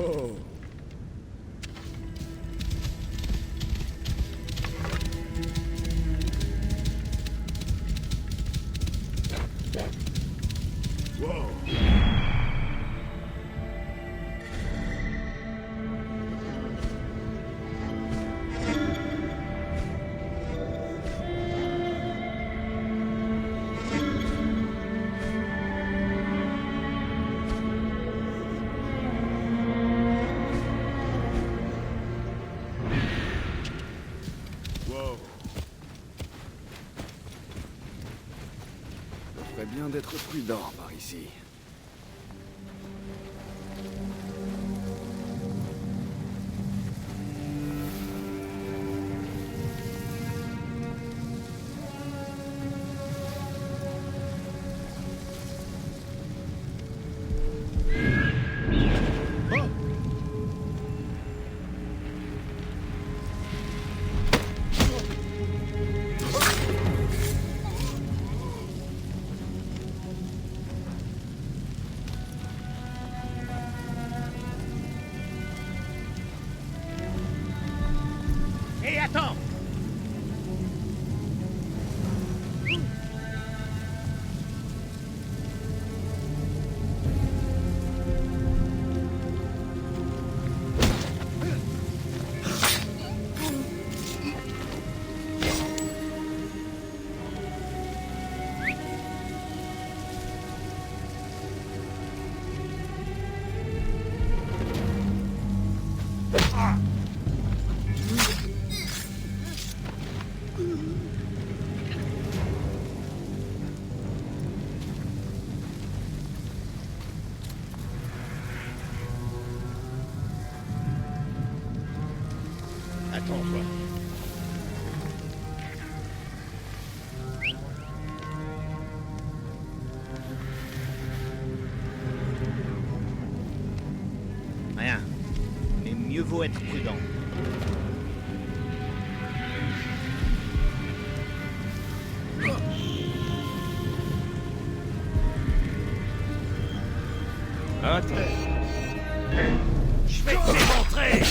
Wow. Wow. Wow. Ça ferait bien d'être prudent par ici. Hé, attends! Attends-toi. Rien. Mais mieux vaut être prudent. Attends. Je vais te démontrer!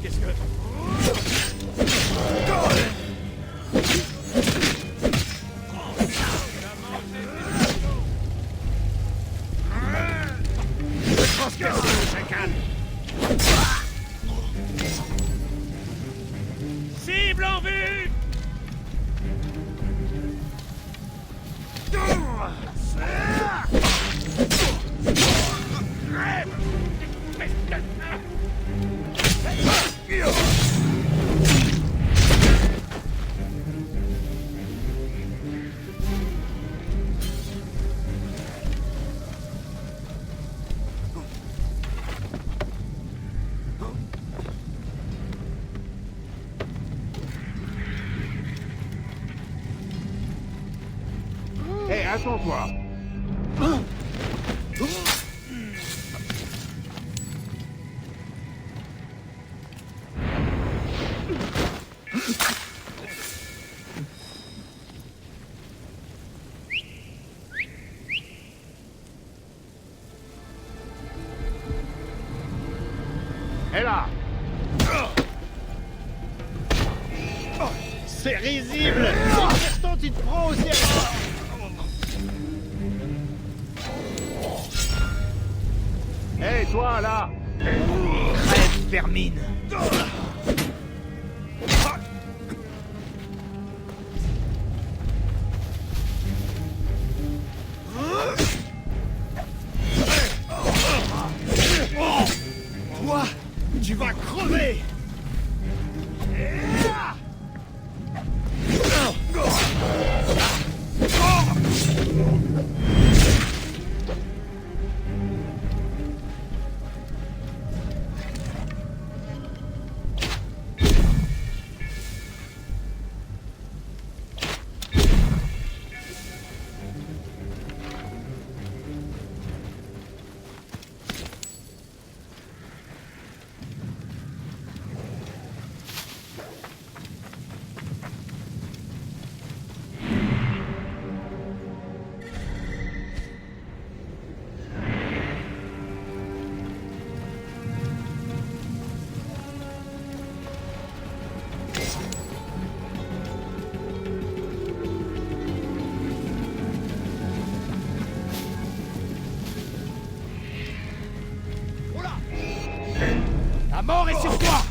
Qu'est-ce que... Transperce le chacal! Cible en vue! Hé, attends-toi. Hé là! C'est risible! Pourtant, tu te prends au sérieux! Hé, toi là! Crève, vermine! Toi, tu vas crever! La mort est sur toi!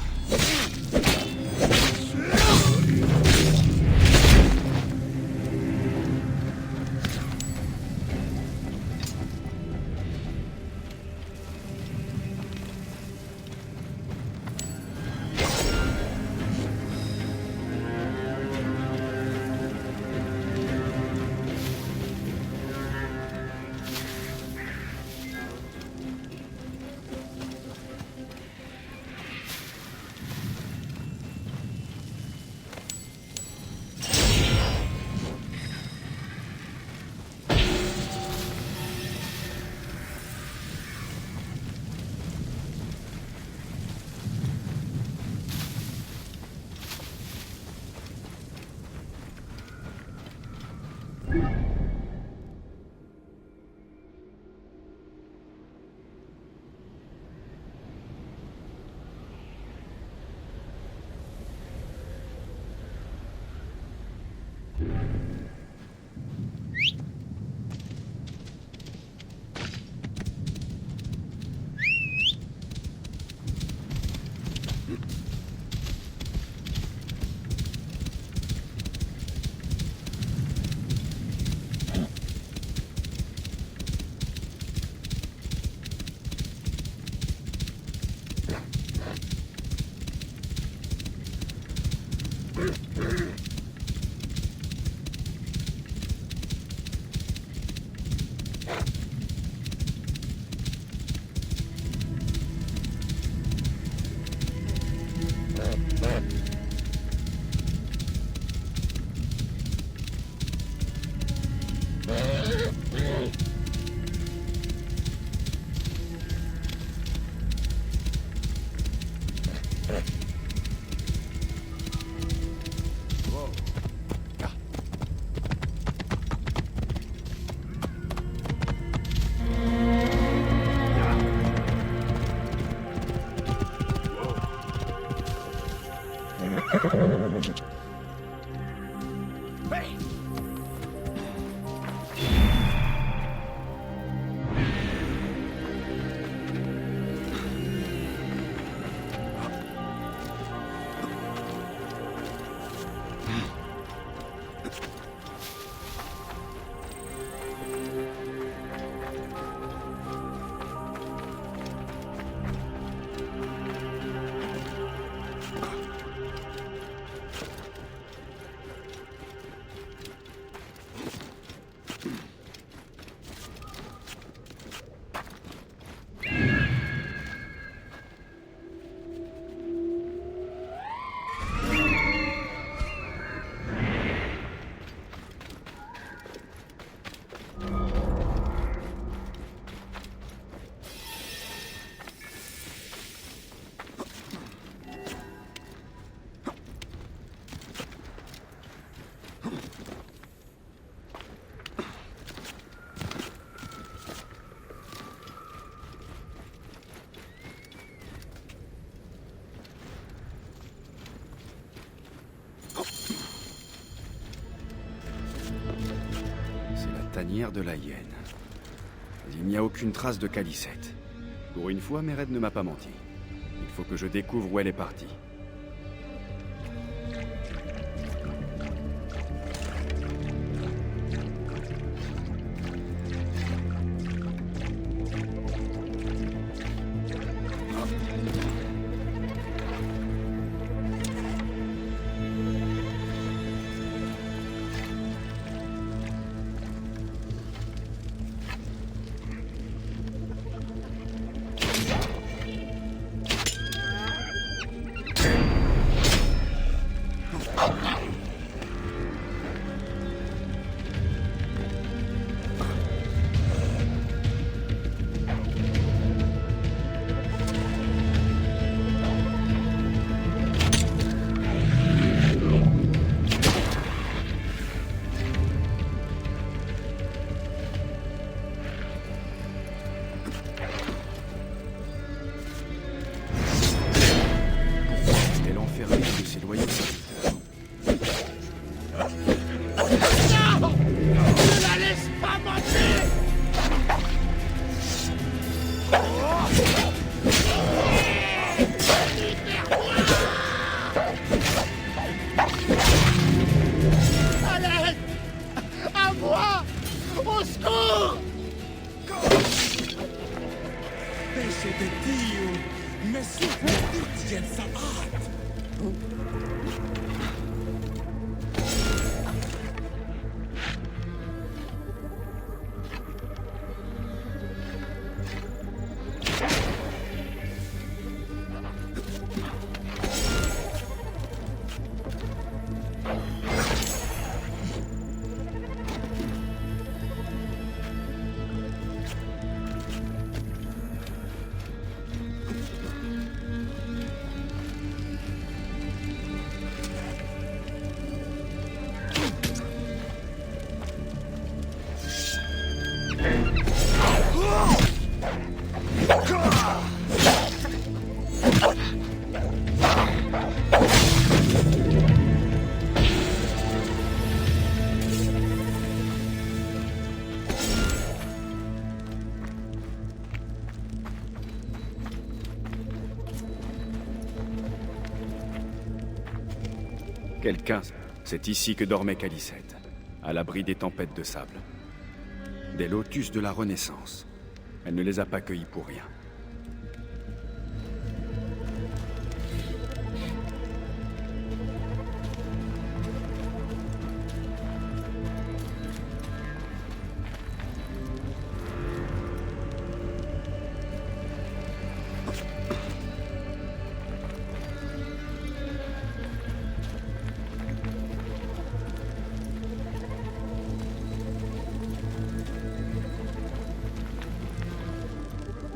Tanière de la hyène. Il n'y a aucune trace de Calicette. Pour une fois, Mérède ne m'a pas menti. Il faut que je découvre où elle est partie. Quelqu'un... C'est ici que dormait Calicette, à l'abri des tempêtes de sable. Des lotus de la Renaissance. Elle ne les a pas cueillis pour rien.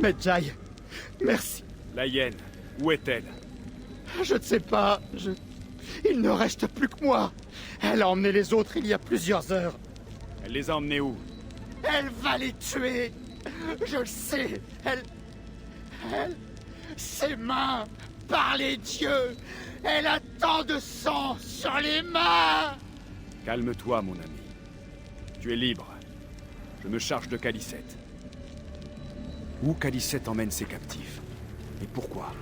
Medjay, merci. La hyène, où est-elle? Je ne sais pas, Il ne reste plus que moi. Elle a emmené les autres il y a plusieurs heures. Elle les a emmenés où? Elle va les tuer. Je le sais. Ses mains, par les dieux. Elle a tant de sang sur les mains. Calme-toi, mon ami. Tu es libre. Je me charge de Calicette. Où Calicette emmène ses captifs? Et pourquoi?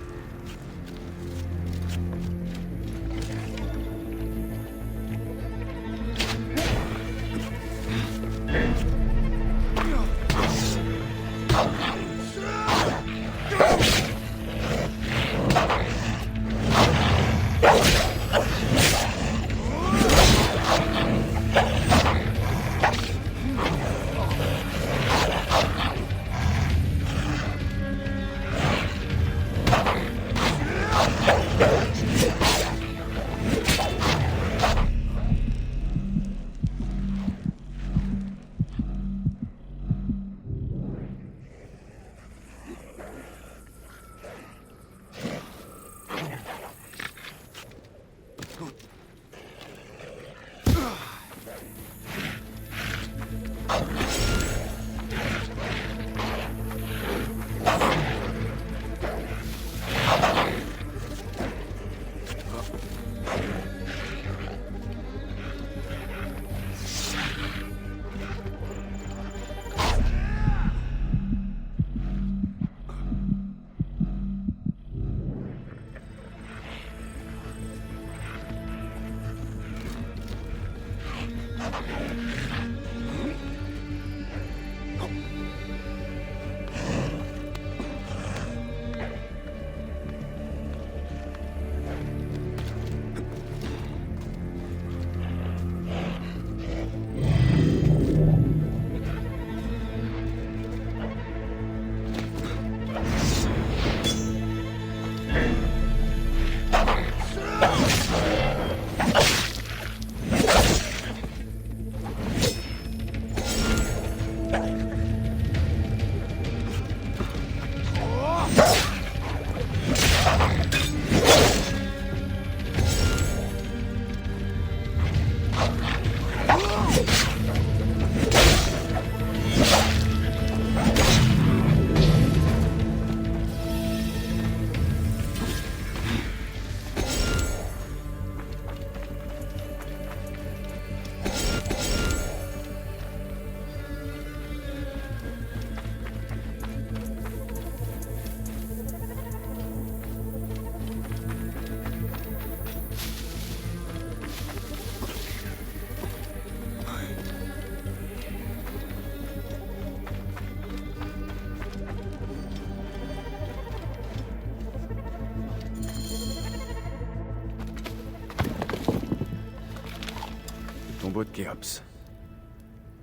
Tombeau de Khéops.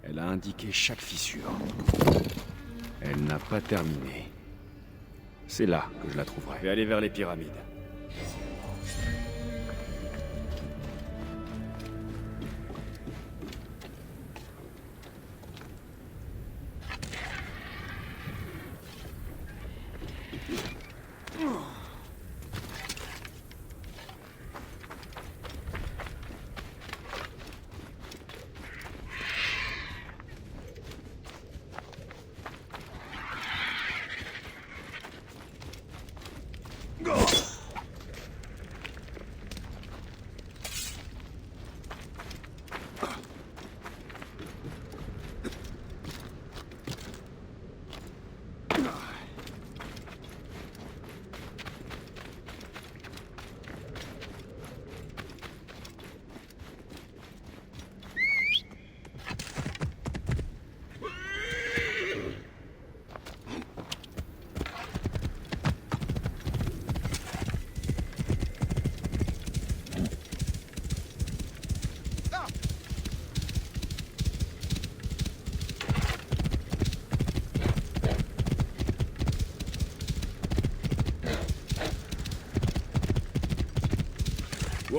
Elle a indiqué chaque fissure. Elle n'a pas terminé. C'est là que je la trouverai. Je vais aller vers les pyramides.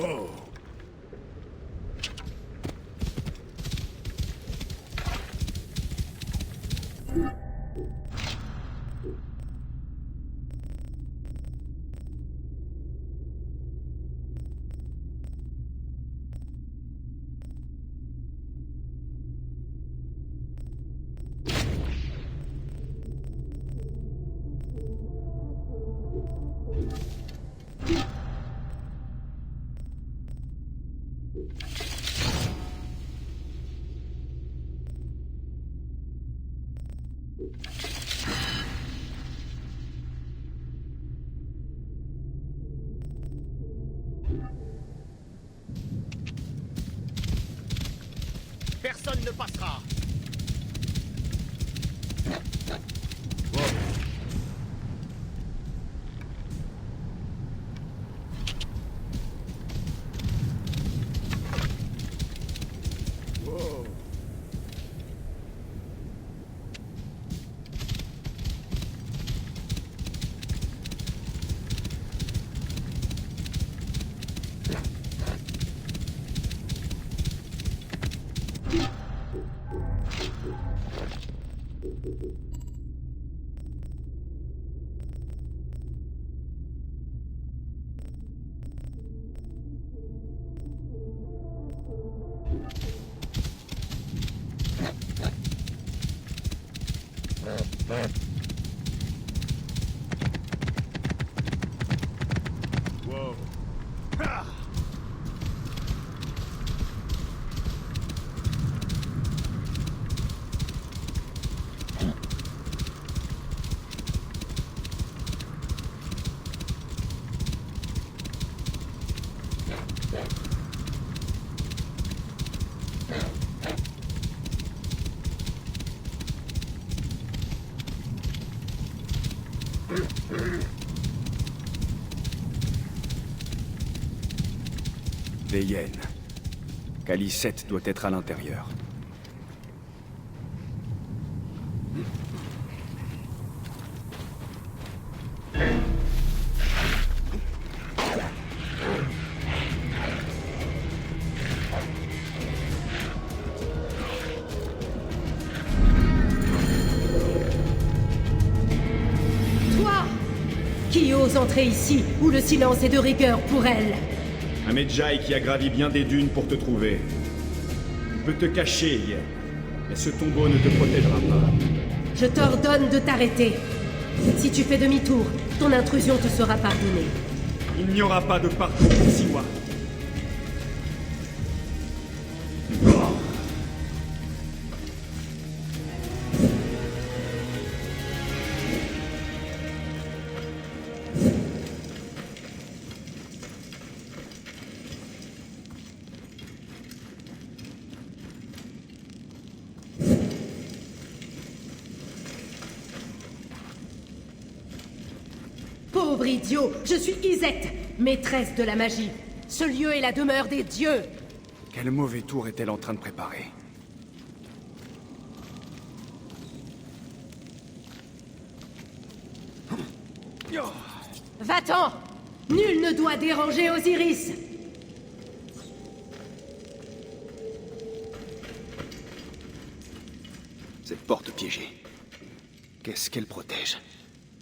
Wow. Personne ne passera. Wow. Des hyènes. Calicette doit être à l'intérieur. Toi! Qui ose entrer ici, où le silence est de rigueur pour elle? Un Medjay qui a gravi bien des dunes pour te trouver. Il peut te cacher, Yen, mais ce tombeau ne te protégera pas. Je t'ordonne de t'arrêter. Si tu fais demi-tour, ton intrusion te sera pardonnée. Il n'y aura pas de parcours pour Siwa. Pauvre idiot, je suis Izette, maîtresse de la magie. Ce lieu est la demeure des dieux. Quel mauvais tour est-elle en train de préparer? Va-t'en! Nul ne doit déranger Osiris. Cette porte piégée. Qu'est-ce qu'elle protège?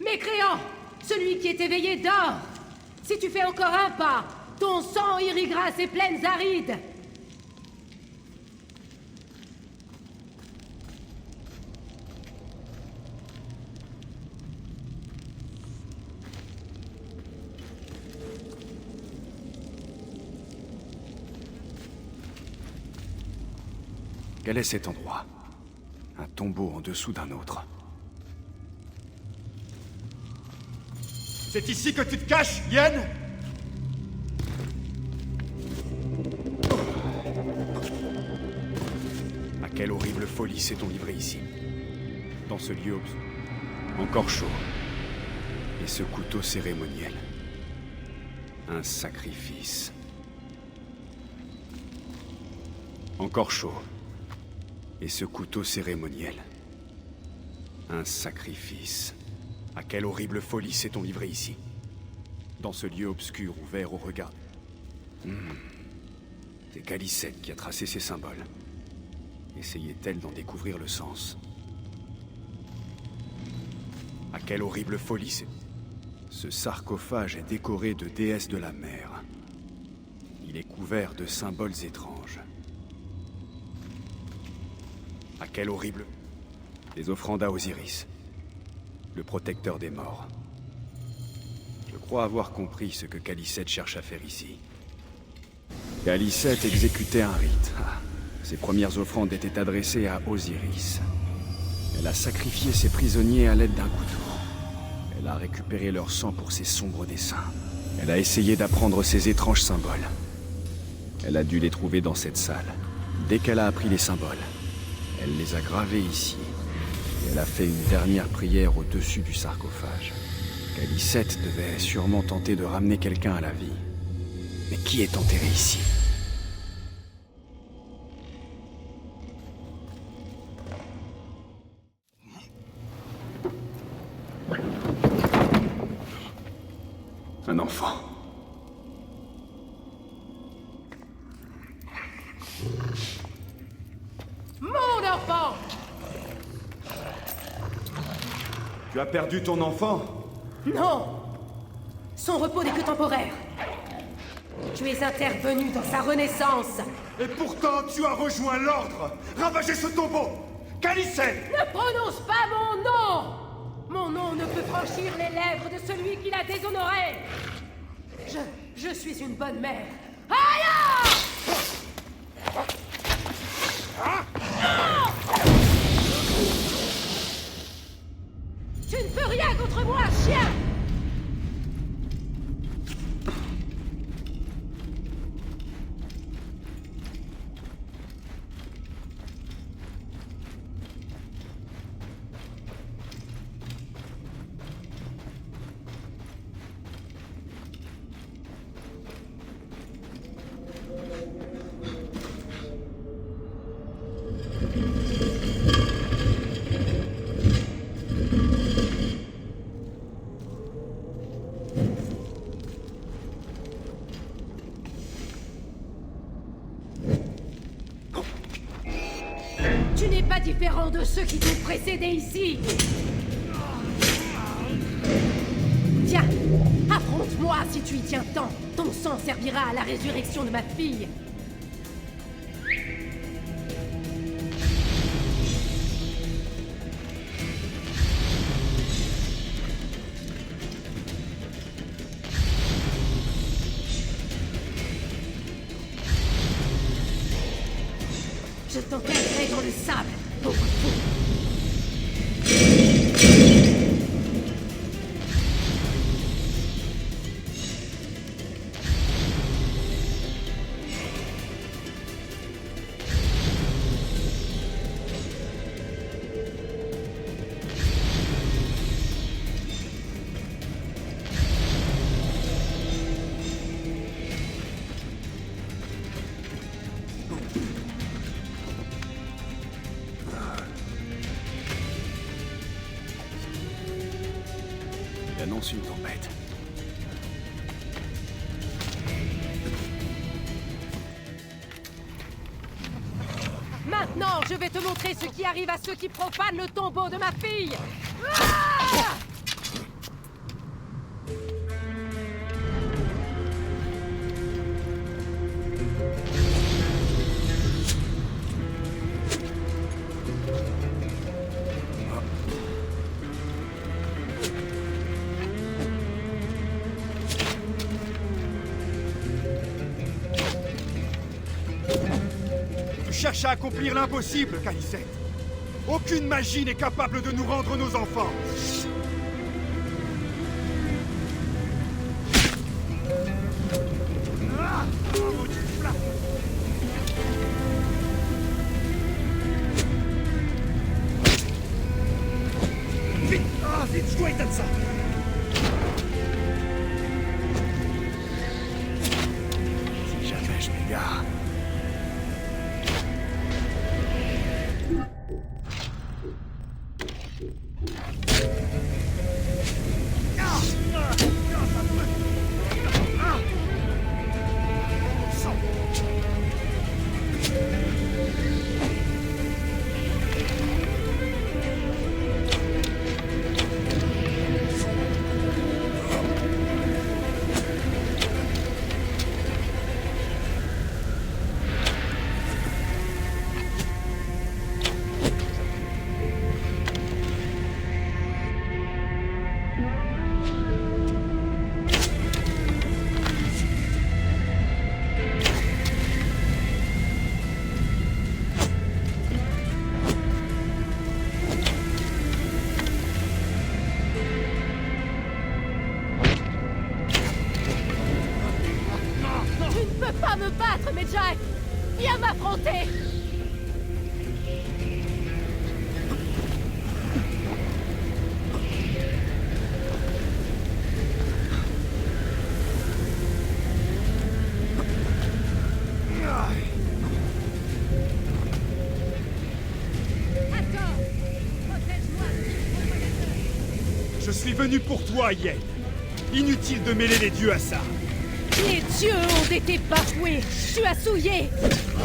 Mécréant! Celui qui est éveillé dort! Si tu fais encore un pas, ton sang irriguera ces plaines arides! Quel est cet endroit? Un tombeau en dessous d'un autre. C'est ici que tu te caches, Yen? À quelle horrible folie s'est-on livré ici? Dans ce lieu encore chaud. Et ce couteau cérémoniel. Un sacrifice. Encore chaud. Et ce couteau cérémoniel. Un sacrifice. À quelle horrible folie s'est-on livré ici? Dans ce lieu obscur ouvert au regard. C'est Khalisset qui a tracé ces symboles. Essayait-elle d'en découvrir le sens? À quelle horrible folie c'est... Ce sarcophage est décoré de déesses de la mer. Il est couvert de symboles étranges. À quel horrible... Des offrandes à Osiris, le protecteur des morts. Je crois avoir compris ce que Khalisset cherche à faire ici. Khalisset exécutait un rite. Ses premières offrandes étaient adressées à Osiris. Elle a sacrifié ses prisonniers à l'aide d'un couteau. Elle a récupéré leur sang pour ses sombres desseins. Elle a essayé d'apprendre ces étranges symboles. Elle a dû les trouver dans cette salle. Dès qu'elle a appris les symboles, elle les a gravés ici. Et elle a fait une dernière prière au-dessus du sarcophage. Khalisset devait sûrement tenter de ramener quelqu'un à la vie. Mais qui est enterré ici? Un enfant. Mon enfant! Tu as perdu ton enfant? Non! Son repos n'est que temporaire. Tu es intervenu dans sa renaissance. Et pourtant, tu as rejoint l'ordre! Ravagez ce tombeau! Khalisset! Ne prononce pas mon nom! Mon nom ne peut franchir les lèvres de celui qui l'a déshonoré! Je suis une bonne mère. Aïe! Tu ne peux rien contre moi, chien! Tu n'es pas différent de ceux qui t'ont précédé ici. Tiens, affronte-moi si tu y tiens tant. Ton sang servira à la résurrection de ma fille. Je t'enterrerai dans le sable, pauvre fou. Il annonce une tempête. Maintenant, je vais te montrer ce qui arrive à ceux qui profanent le tombeau de ma fille. Ah! Tu cherches à accomplir l'impossible, Khalisset. Aucune magie n'est capable de nous rendre nos enfants. Vite! Ah, vite, je dois éteindre ça! Si jamais je m'égare... m'affronter! Je suis venu pour toi, Yen. Inutile de mêler les dieux à ça. Les dieux ont été bafoués, tu as souillé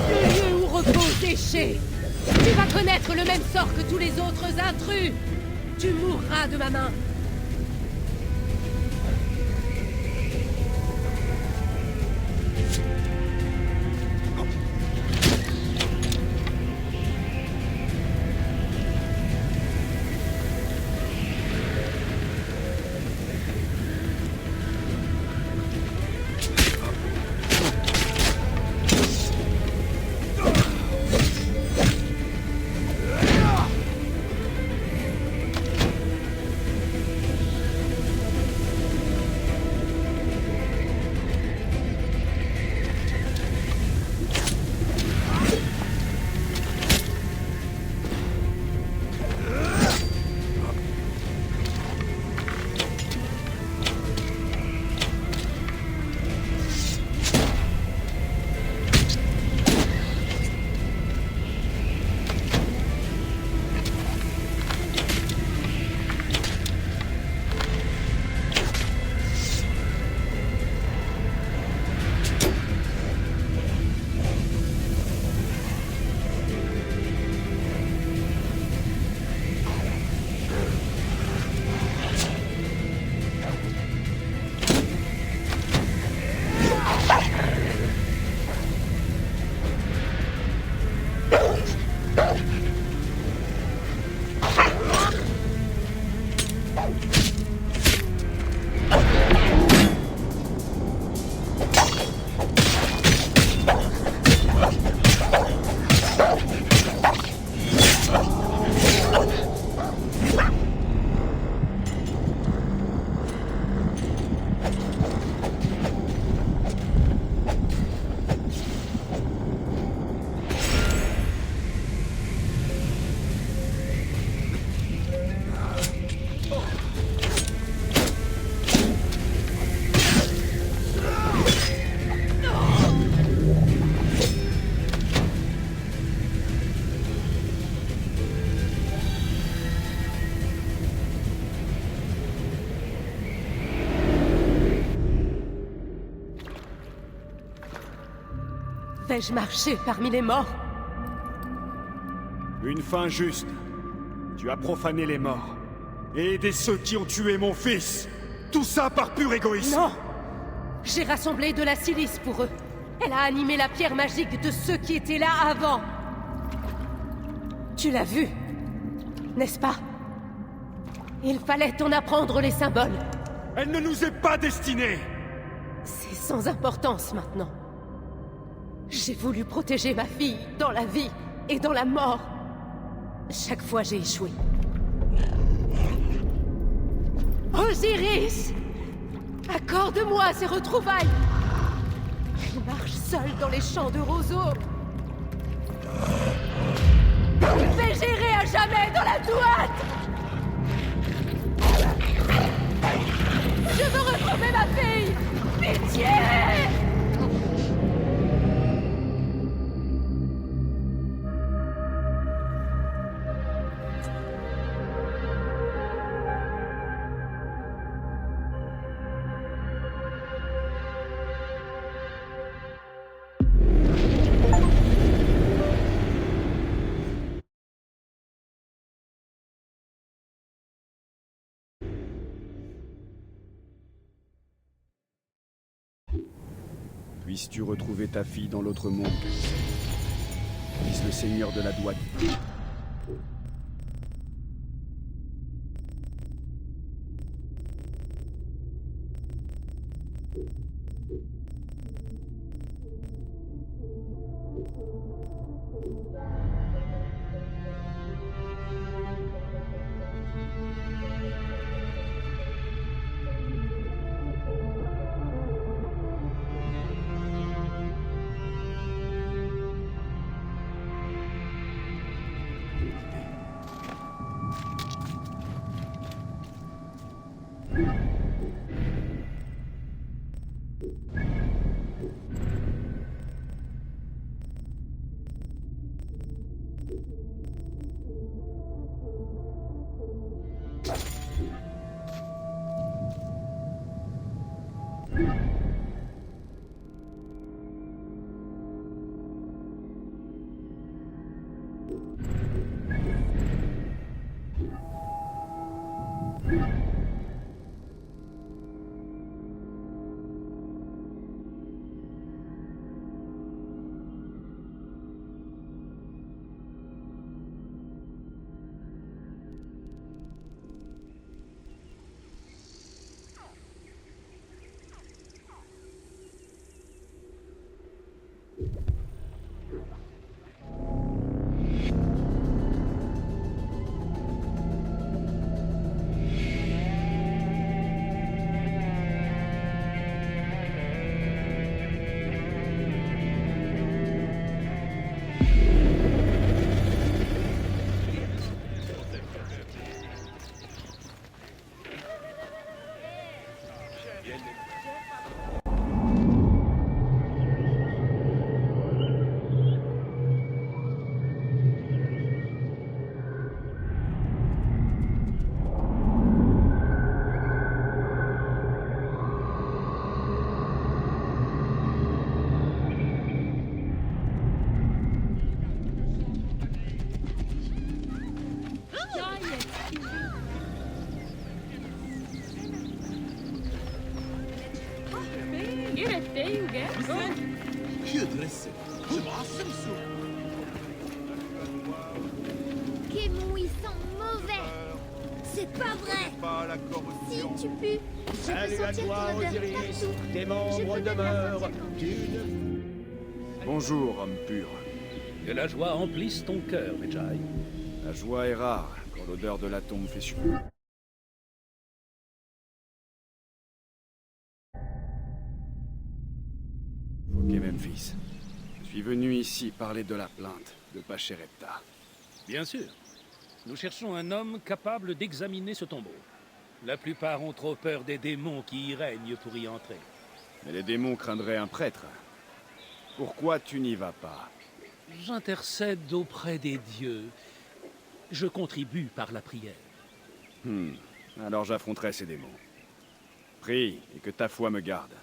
le lieu où repose Éché. Tu vas connaître le même sort que tous les autres intrus. Tu mourras de ma main. Vais-je marcher parmi les morts? Une fin juste. Tu as profané les morts. Et aidé ceux qui ont tué mon fils. Tout ça par pur égoïsme. Non! J'ai rassemblé de la silice pour eux. Elle a animé la pierre magique de ceux qui étaient là avant. Tu l'as vu, n'est-ce pas? Il fallait en apprendre les symboles. Elle ne nous est pas destinée. C'est sans importance maintenant. J'ai voulu protéger ma fille dans la vie et dans la mort. Chaque fois, j'ai échoué. Osiris! Accorde-moi ces retrouvailles! Elle marche seule dans les champs de roseaux. Vais-je errer à jamais dans la douate? Je veux retrouver ma fille! Pitié! Puisses-tu retrouver ta fille dans l'autre monde? Puisse le Seigneur de la Douane. Kémon, ils sont mauvais. C'est pas vrai. Pas la Si corruption. tu pues, je peux Salut à sentir toi, ton odeur Osiris. partout. Tes Je membres peux même la demeurent. sentir quand Tu Bonjour, homme pur. Que la joie emplisse ton cœur, Medjay. La joie est rare quand l'odeur de la tombe fait suer. Ok, Memphis. Je suis venu ici parler de la plainte de Pachérepta. Bien sûr. Nous cherchons un homme capable d'examiner ce tombeau. La plupart ont trop peur des démons qui y règnent pour y entrer. Mais les démons craindraient un prêtre. Pourquoi tu n'y vas pas? J'intercède auprès des dieux. Je contribue par la prière. Alors j'affronterai ces démons. Prie et que ta foi me garde.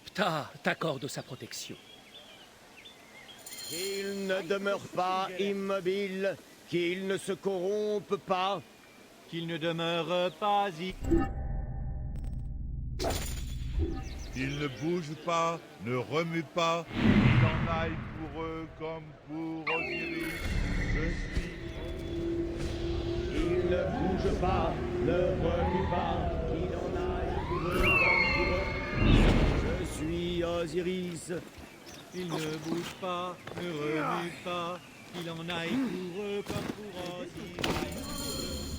Ptah t'accorde sa protection. Qu'il ne demeure pas immobile, qu'il ne se corrompe pas, Qu'il ne demeure pas Ils ne bougent pas, ne remuent pas. Il en aille pour eux comme pour Osiris. Je suis. qu'il ne bouge pas, ne remue pas, qu'il en aille pour eux comme pour eux. Je suis Osiris. Il ne bouge pas, ne remue pas, qu'il en aille pour eux comme pour Osiris.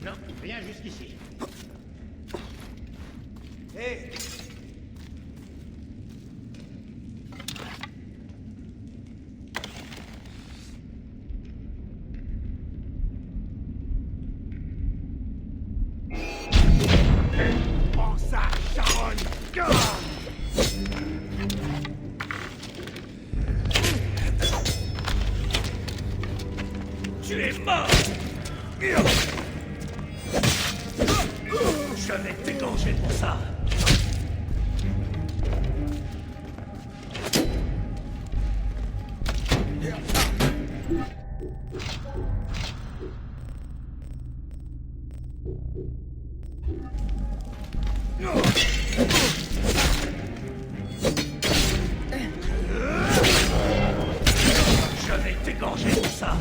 Non, viens jusqu'ici. Hé! Prends ça, Sharon! Tu es mort! Je vais t'égorger pour ça! Je vais t'égorger pour ça!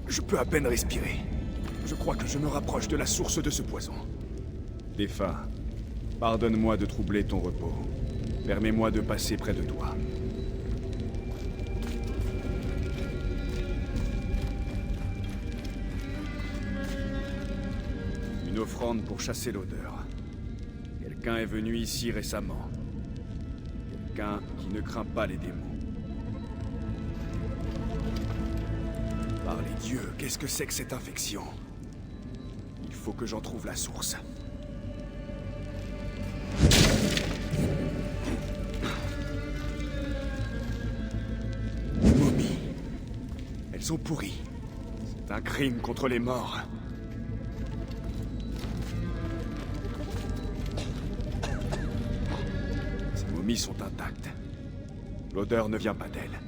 Je peux à peine respirer. Je crois que je me rapproche de la source de ce poison. Défa, pardonne-moi de troubler ton repos. Permets-moi de passer près de toi. Une offrande pour chasser l'odeur. Quelqu'un est venu ici récemment. Quelqu'un qui ne craint pas les démons. Par les dieux, qu'est-ce que c'est que cette infection? Il faut que j'en trouve la source. Momies. Elles sont pourries. C'est un crime contre les morts. Ces momies sont intactes. L'odeur ne vient pas d'elles.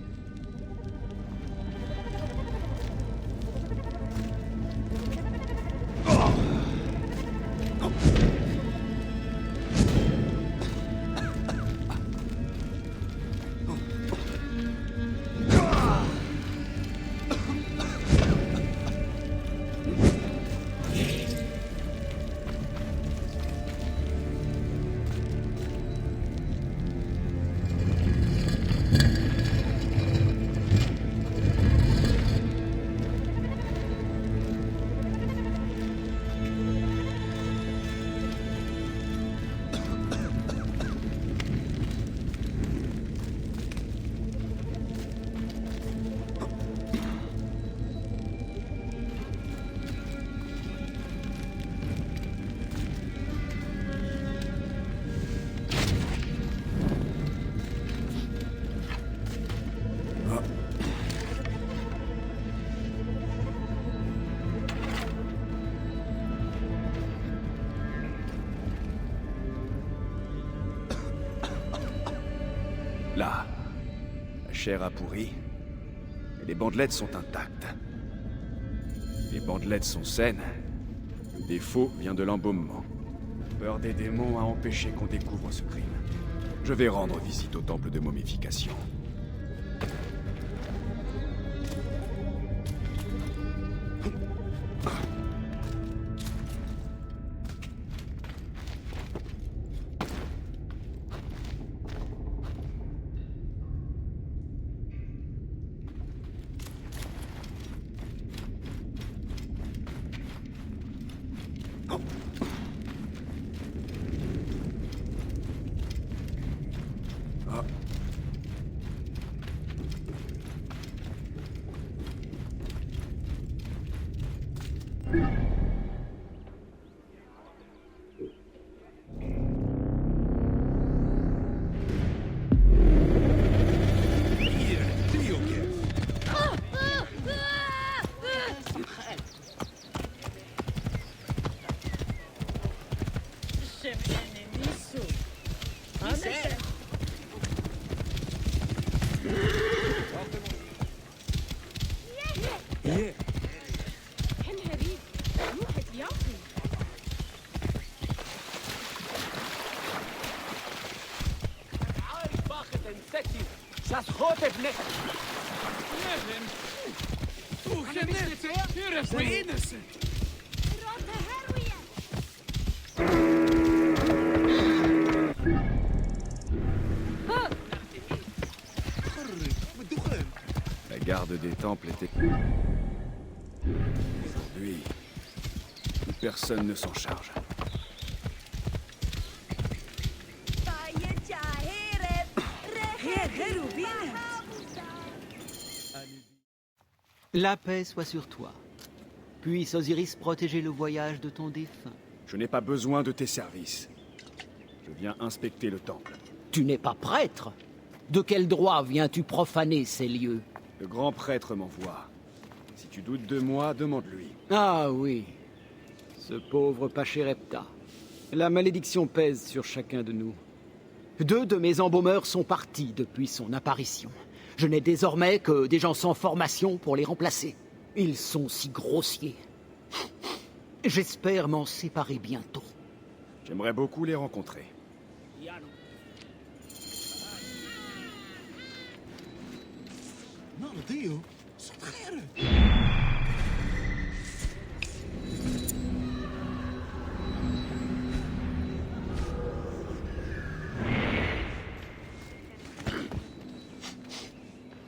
Là, la chair a pourri, et les bandelettes sont intactes. Les bandelettes sont saines. Le défaut vient de l'embaumement. La peur des démons a empêché qu'on découvre ce crime. Je vais rendre visite au temple de momification. La garde des temples était... Aujourd'hui, plus personne ne s'en charge. La paix soit sur toi. Puisse Osiris protéger le voyage de ton défunt. Je n'ai pas besoin de tes services. Je viens inspecter le temple. Tu n'es pas prêtre. De quel droit viens-tu profaner ces lieux? Le grand prêtre m'envoie. Si tu doutes de moi, demande-lui. Ah oui, ce pauvre Pachérepta. La malédiction pèse sur chacun de nous. 2 de mes embaumeurs sont partis depuis son apparition. Je n'ai désormais que des gens sans formation pour les remplacer. Ils sont si grossiers. J'espère m'en séparer bientôt. J'aimerais beaucoup les rencontrer.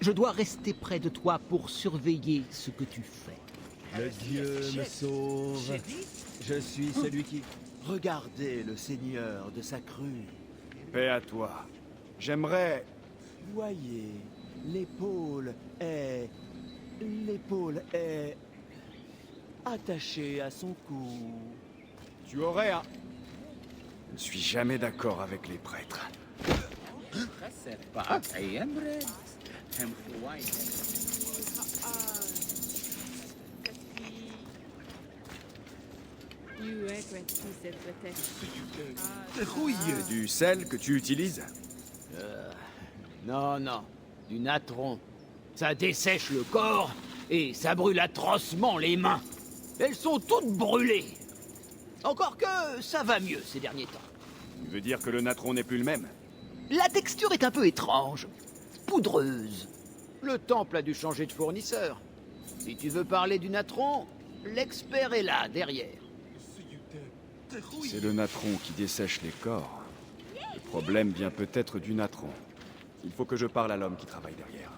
Je dois rester près de toi pour surveiller ce que tu fais. Le Dieu me sauve. Je suis celui qui... Regardez le Seigneur de sa crue. Paix à toi. J'aimerais... Voyez, l'épaule est... L'épaule est... attachée à son cou. Tu aurais un... Je ne suis jamais d'accord avec les prêtres. Du sel que tu utilises? Non, non, du natron. Ça dessèche le corps et ça brûle atrocement les mains. Elles sont toutes brûlées. Encore que ça va mieux ces derniers temps. Tu veux dire que le natron n'est plus le même? La texture est un peu étrange, poudreuse. Le temple a dû changer de fournisseur. Si tu veux parler du natron, l'expert est là, derrière. C'est le natron qui dessèche les corps. Le problème vient peut-être du natron. Il faut que je parle à l'homme qui travaille derrière.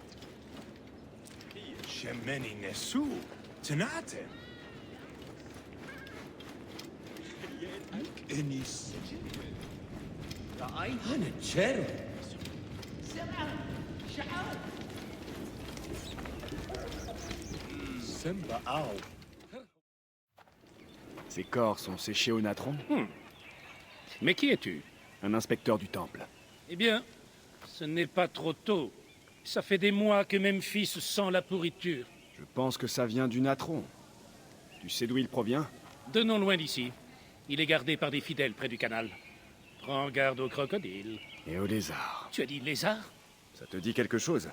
Ces corps sont séchés au natron? Mais qui es-tu? Un inspecteur du temple. Eh bien, ce n'est pas trop tôt. Ça fait des mois que Memphis sent la pourriture. Je pense que ça vient du natron. Tu sais d'où il provient? De non loin d'ici. Il est gardé par des fidèles près du canal. Prends garde aux crocodiles. Et au lézard. Tu as dit lézard? Ça te dit quelque chose?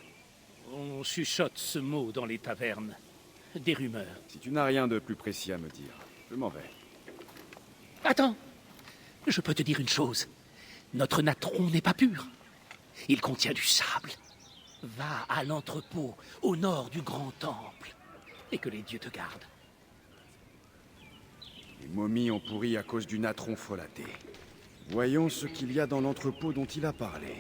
On chuchote ce mot dans les tavernes. Des rumeurs. Si tu n'as rien de plus précis à me dire, je m'en vais. Attends. Je peux te dire une chose. Notre natron n'est pas pur. Il contient du sable. Va à l'entrepôt, au nord du grand temple. Et que les dieux te gardent. Les momies ont pourri à cause du natron frelaté. Voyons ce qu'il y a dans l'entrepôt dont il a parlé.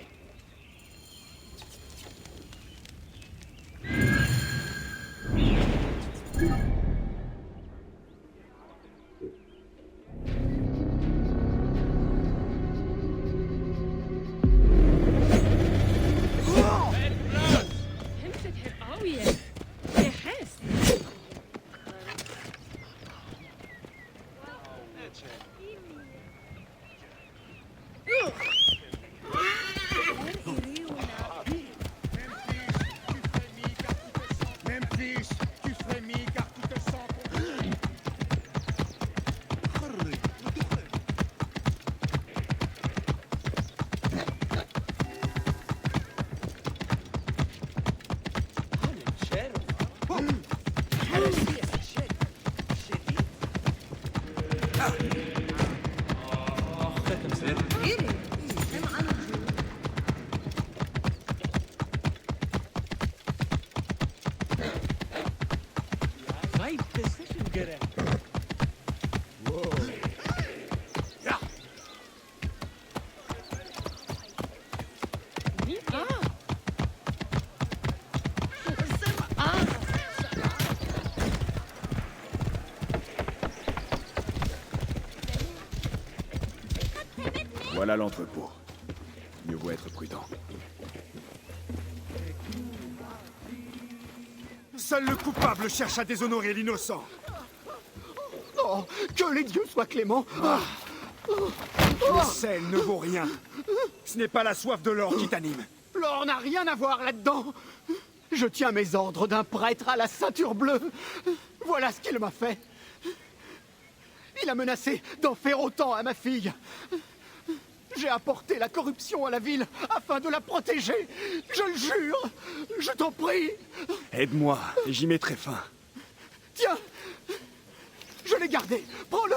Voilà l'entrepôt. Mieux vaut être prudent. Seul le coupable cherche à déshonorer l'innocent. Oh, que les dieux soient cléments. Le sel ne vaut rien. Ce n'est pas la soif de l'or qui t'anime. L'or n'a rien à voir là-dedans. Je tiens mes ordres d'un prêtre à la ceinture bleue. Voilà ce qu'il m'a fait. Il a menacé d'en faire autant à ma fille. J'ai apporté la corruption à la ville afin de la protéger. Je le jure. Je t'en prie. Aide-moi, et j'y mettrai fin. Tiens. Je l'ai gardé. Prends-le.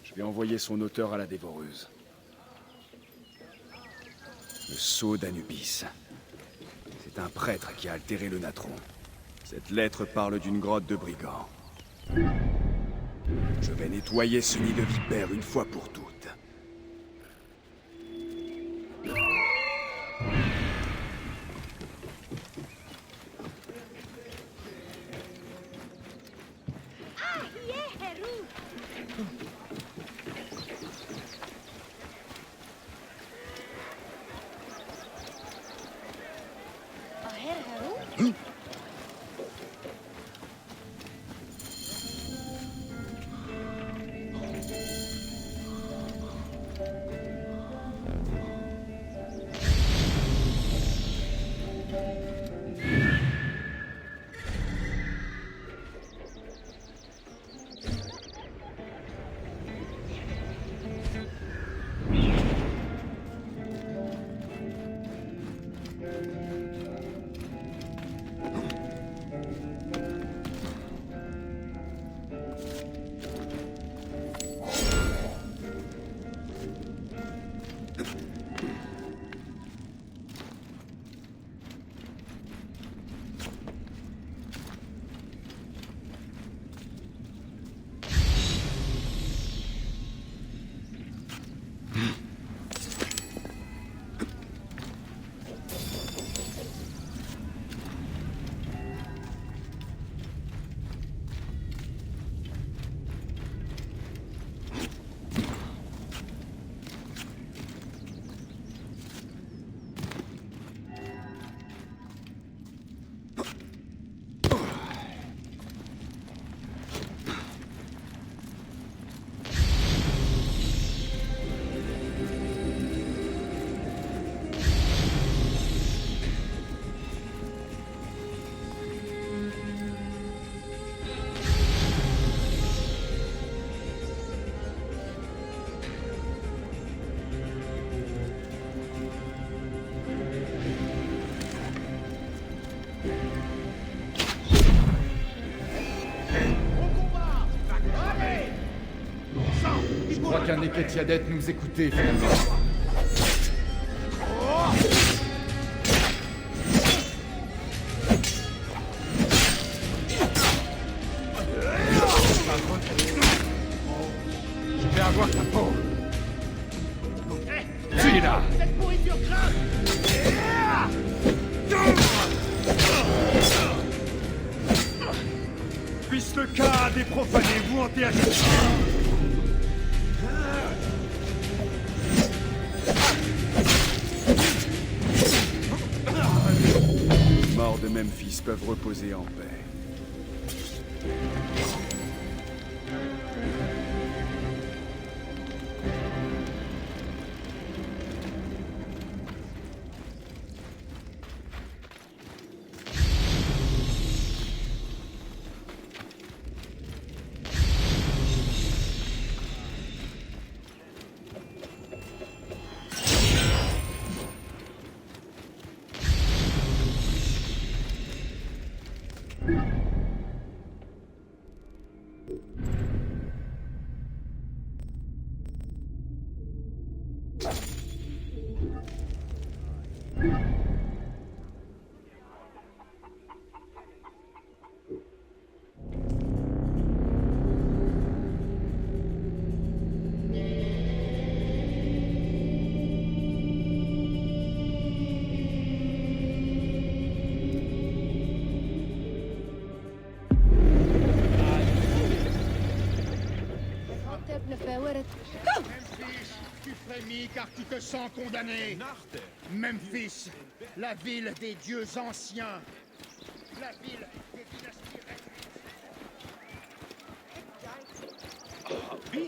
Je vais envoyer son auteur à la dévoreuse. Le sceau d'Anubis. C'est un prêtre qui a altéré le natron. Cette lettre parle d'une grotte de brigands. Je vais nettoyer ce nid de vipères une fois pour toutes. Je crois qu'un Eketiadet nous écoutait finalement. Je vais avoir ta peau. Tu es là. Cette pourriture craque. Puisse le cas des profanés vous hanter à chaque Les morts de Memphis peuvent reposer en paix. Memphis, tu frémis car tu te sens condamné. Memphis, la ville des dieux anciens, la ville des dynasties Oui.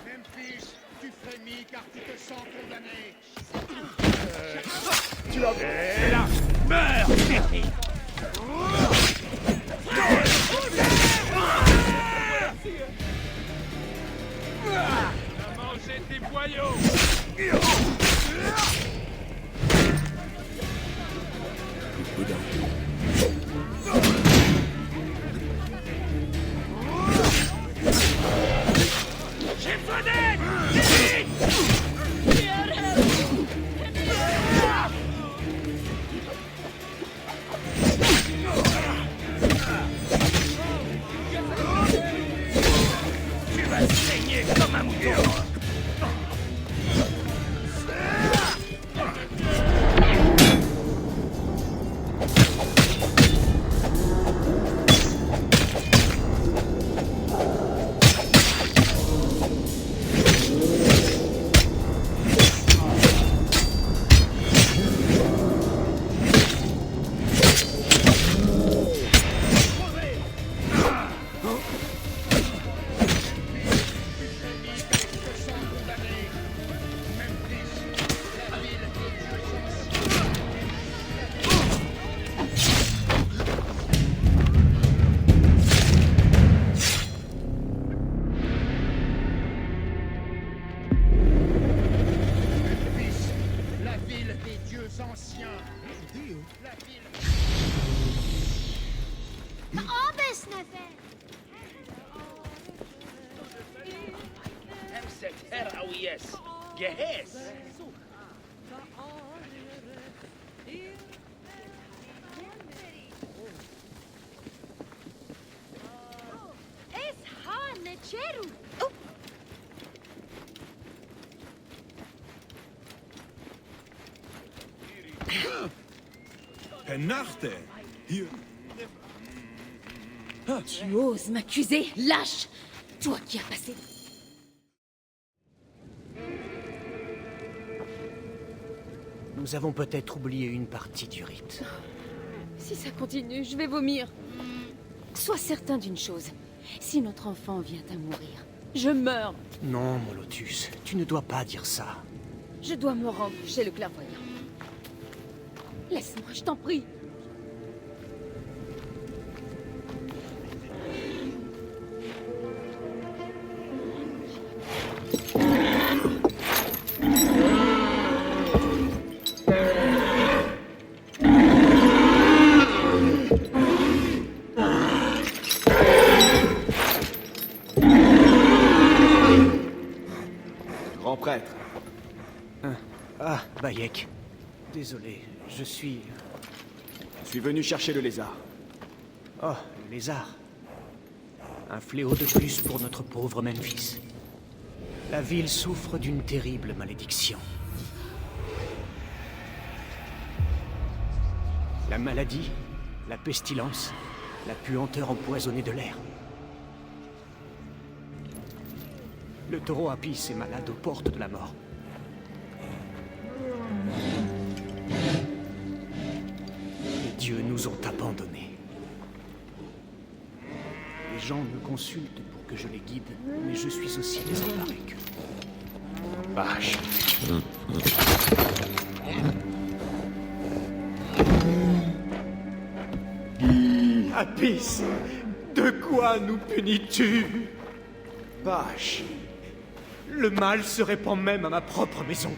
Memphis, tu frémis car tu te sens condamné. Tu l'as... Et là, meurs! Va manger tes boyaux! J'ai besoin d'aide! Vite! Tu vas saigner comme un mouton! Penarte! Tu oses m'accuser, lâche! Toi qui as passé... Nous avons peut-être oublié une partie du rite. Si ça continue, je vais vomir. Sois certain d'une chose. Si notre enfant vient à mourir, je meurs. Non, mon Lotus, tu ne dois pas dire ça. Je dois me rendre chez le clairvoyant. Laisse-moi, je t'en prie. Grand prêtre. Ah, Bayek. Désolé, je suis venu chercher le lézard. Oh, le lézard. Un fléau de plus pour notre pauvre Memphis. La ville souffre d'une terrible malédiction. La maladie, la pestilence, la puanteur empoisonnée de l'air. Le taureau Apis est malade aux portes de la mort. Les dieux nous ont abandonnés. Les gens me consultent pour que je les guide, mais je suis aussi désemparé qu'eux. Vache. Apis, de quoi nous punis-tu? Vache. Le mal se répand même à ma propre maison.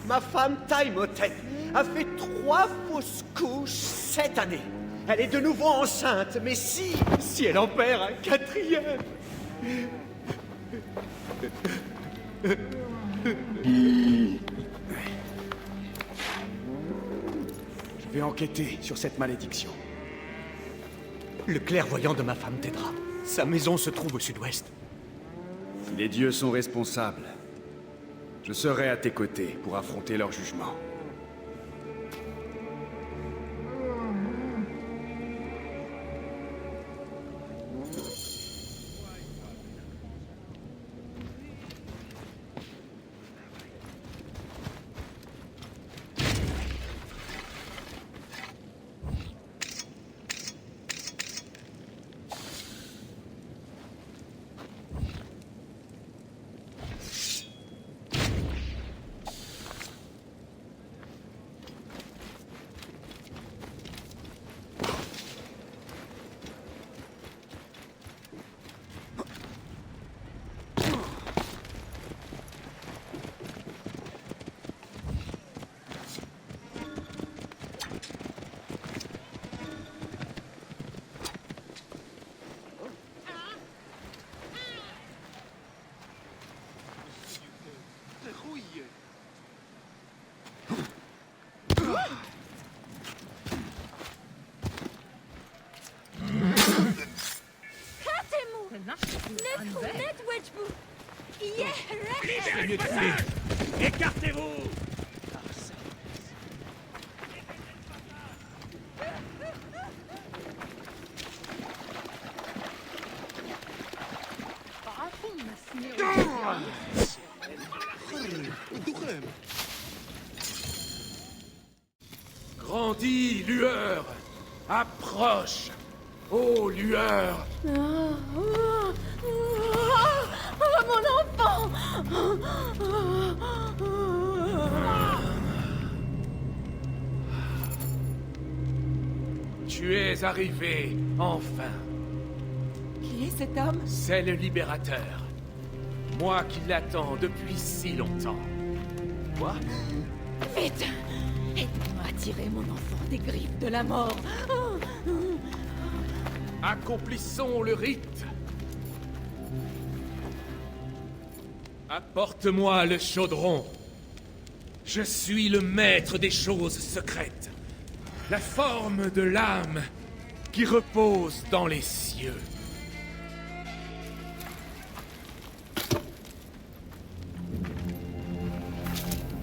Ma femme Taimotep a fait 3 fausses couches cette année. Elle est de nouveau enceinte, mais si elle en perd un 4e... Je vais enquêter sur cette malédiction. Le clairvoyant de ma femme t'aidera. Sa maison se trouve au sud-ouest. Si les dieux sont responsables, je serai à tes côtés pour affronter leur jugement. de tuer. Écartez-vous! Grandis, lueur! Approche! Ô lueur! Mon enfant! Tu es arrivé, enfin. Qui est cet homme? C'est le libérateur. Moi qui l'attends depuis si longtemps. Quoi? Vite! Aide-moi à tirer mon enfant des griffes de la mort. Accomplissons le rite. Apporte-moi le chaudron. Je suis le maître des choses secrètes. La forme de l'âme qui repose dans les cieux.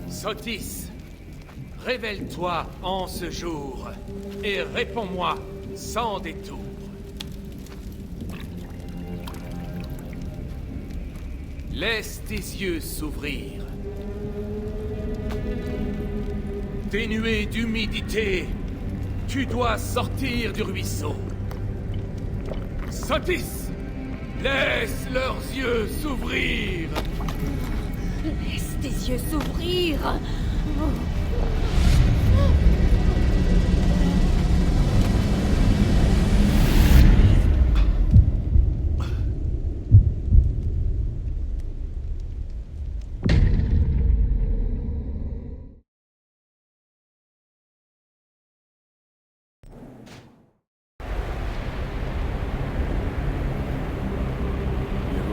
Sotis, révèle-toi en ce jour et réponds-moi sans détour. Laisse tes yeux s'ouvrir. Dénué d'humidité, tu dois sortir du ruisseau. Sotis, laisse leurs yeux s'ouvrir. Laisse tes yeux s'ouvrir.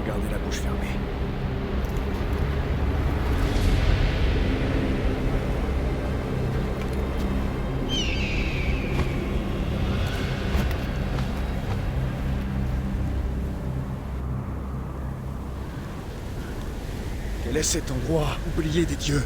Gardez la bouche fermée. Quel est cet endroit oublié des dieux?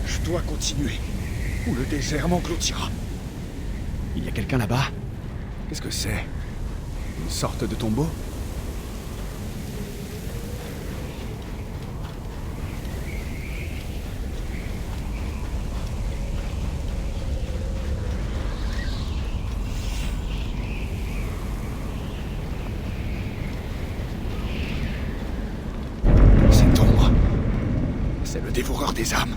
Je dois continuer, ou le désert m'engloutira. Il y a quelqu'un là-bas? Qu'est-ce que c'est? Une sorte de tombeau? Cette ombre, c'est le dévoreur des âmes.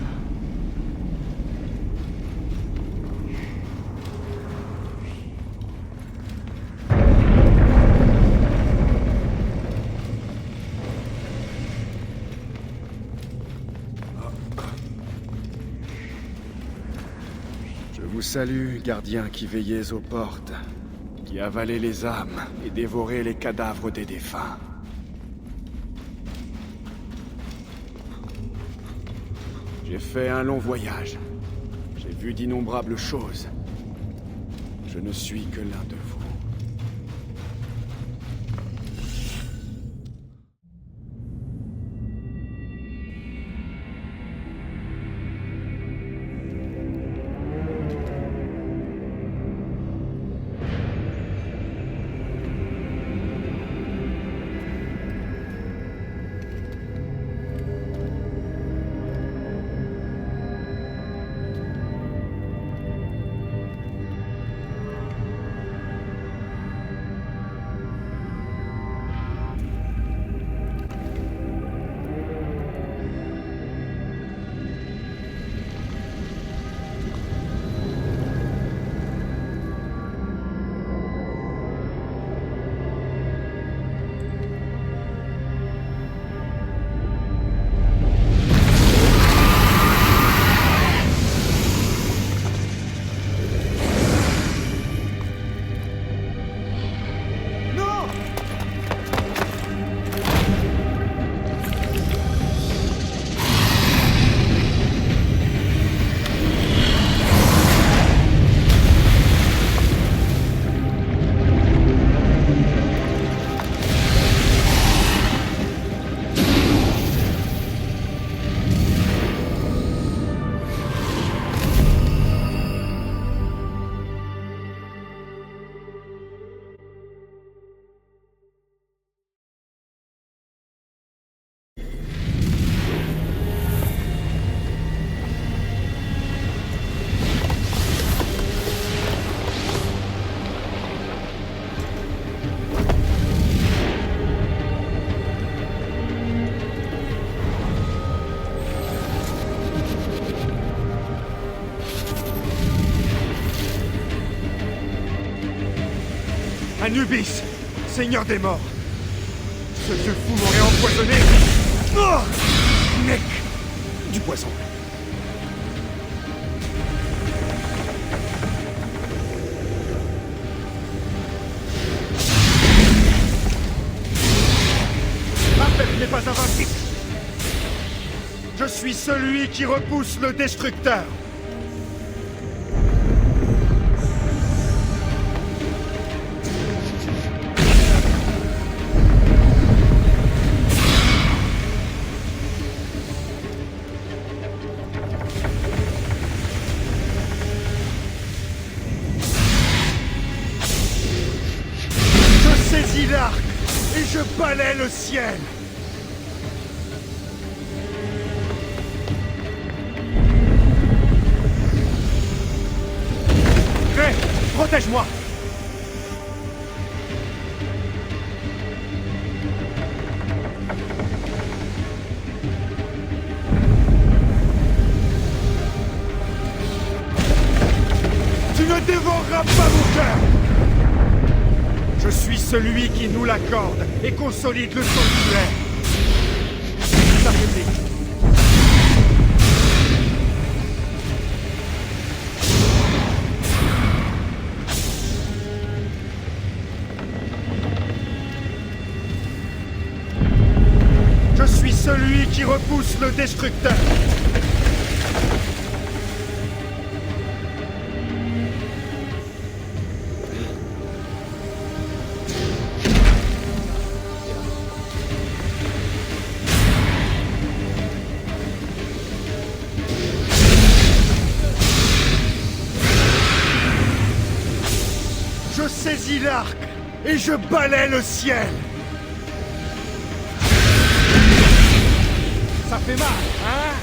Je vous salue, gardiens qui veillez aux portes, qui avalez les âmes et dévorez les cadavres des défunts. J'ai fait un long voyage. J'ai vu d'innombrables choses. Je ne suis que l'un de vous. Anubis, seigneur des morts. Ce vieux fou m'aurait empoisonné. Oh, mec, du poison. Ma peuple n'est pas invincible. Je suis celui qui repousse le destructeur. Je saisis l'arc et je balaie le ciel. Protège-moi! Tu ne dévoreras pas mon cœur! Je suis celui qui nous l'accorde et consolide le sanctuaire. S'affaiblit. Celui qui repousse le destructeur. Je saisis l'arc et je balaie le ciel. Ça fait mal, hein?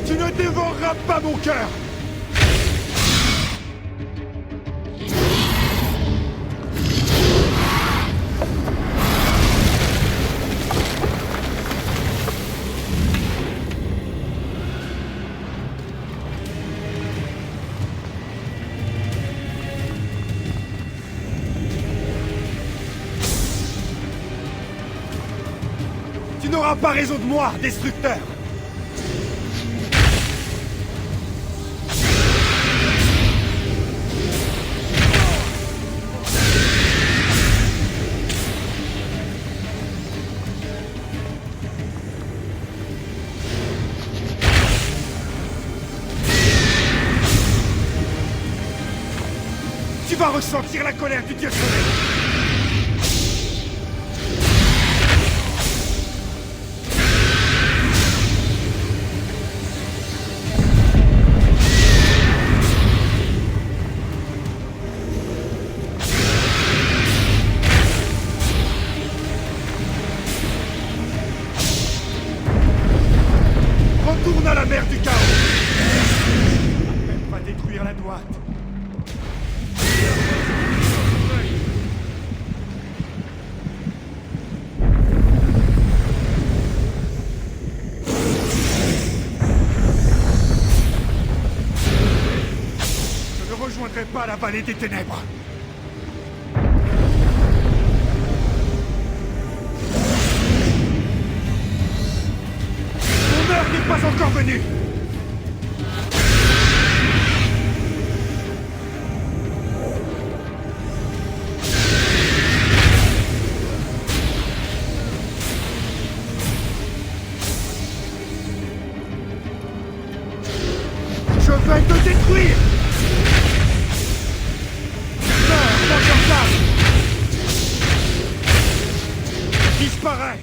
Tu ne dévoreras pas mon cœur! Tu n'auras pas raison de moi, destructeur! Tu vas ressentir la colère du dieu soleil! Retourne à la mer du chaos! Elle va détruire la droite. Je ne rejoindrai pas la vallée des ténèbres. Mon heure n'est pas encore venue. Je vais te détruire! Meurs dans ton sable! Disparais!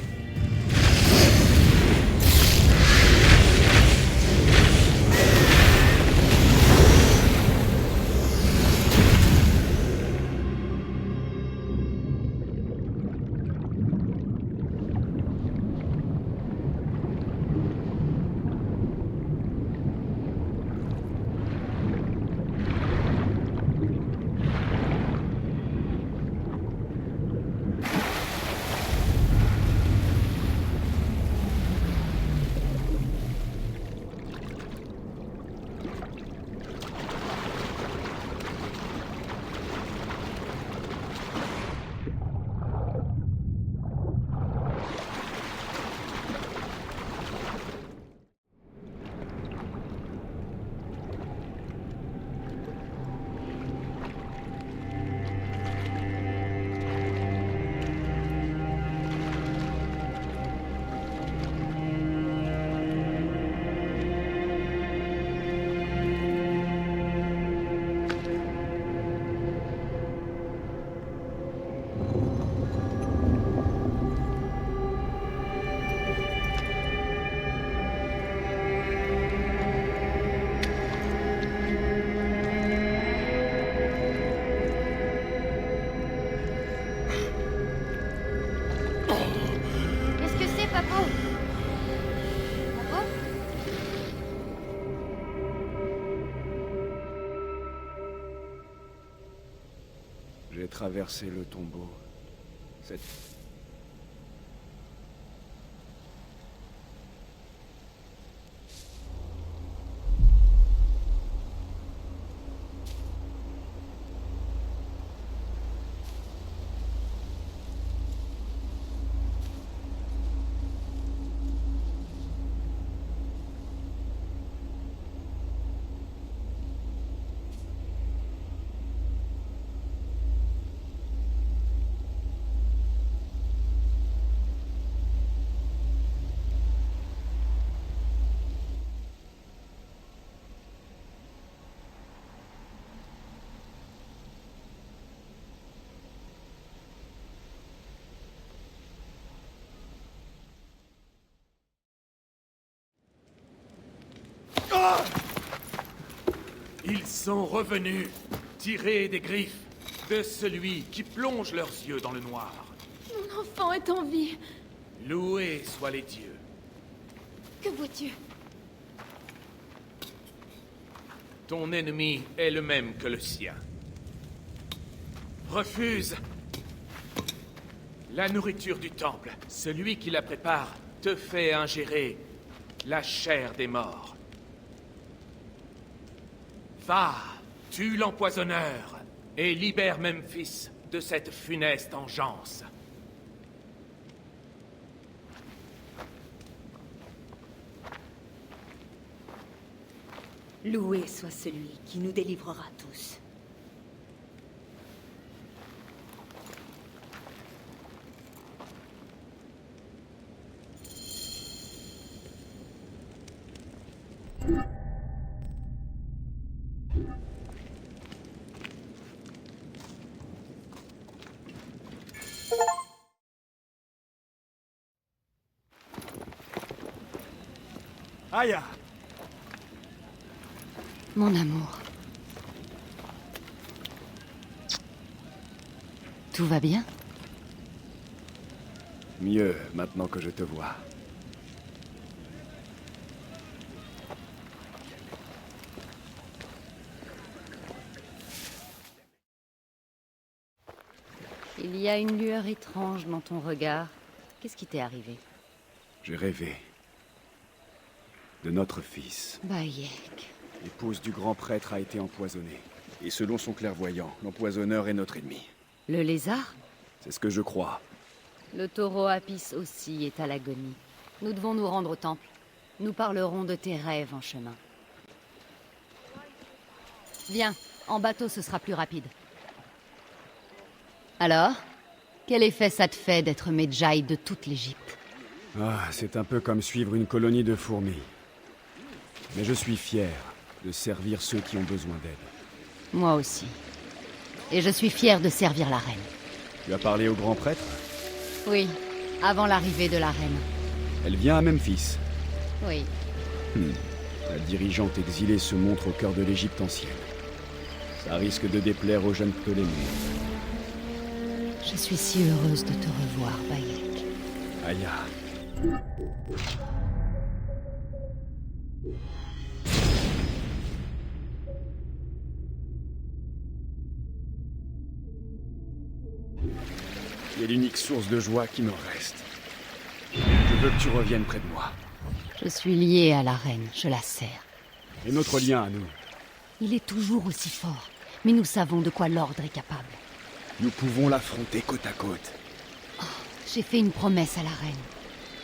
J'ai traversé le tombeau. Cette... Ils sont revenus, tirés des griffes de celui qui plonge leurs yeux dans le noir. Mon enfant est en vie. Loués soient les dieux. Que vois-tu? Ton ennemi est le même que le sien. Refuse la nourriture du temple. Celui qui la prépare te fait ingérer la chair des morts. Va, tue l'empoisonneur et libère Memphis de cette funeste engeance. Loué soit celui qui nous délivrera tous. Aya! Mon amour. Tout va bien? Mieux, maintenant que je te vois. Il y a une lueur étrange dans ton regard. Qu'est-ce qui t'est arrivé? J'ai rêvé de notre fils. Bayek. L'épouse du grand prêtre a été empoisonnée. Et selon son clairvoyant, l'empoisonneur est notre ennemi. Le lézard? C'est ce que je crois. Le taureau Apis aussi est à l'agonie. Nous devons nous rendre au temple. Nous parlerons de tes rêves en chemin. Viens, en bateau ce sera plus rapide. Alors? Quel effet ça te fait d'être Medjay de toute l'Égypte? Ah, c'est un peu comme suivre une colonie de fourmis. Mais je suis fier de servir ceux qui ont besoin d'aide. Moi aussi. Et je suis fier de servir la reine. Tu as parlé au grand prêtre? Oui, avant l'arrivée de la reine. Elle vient à Memphis. Oui. La dirigeante exilée se montre au cœur de l'Égypte ancienne. Ça risque de déplaire aux jeunes Ptolémées. Je suis si heureuse de te revoir, Bayek. Aya. C'est l'unique source de joie qui me reste. Je veux que tu reviennes près de moi. Je suis liée à la reine, je la sers. Et notre lien à nous? Il est toujours aussi fort, mais nous savons de quoi l'ordre est capable. Nous pouvons l'affronter côte à côte. Oh, j'ai fait une promesse à la reine.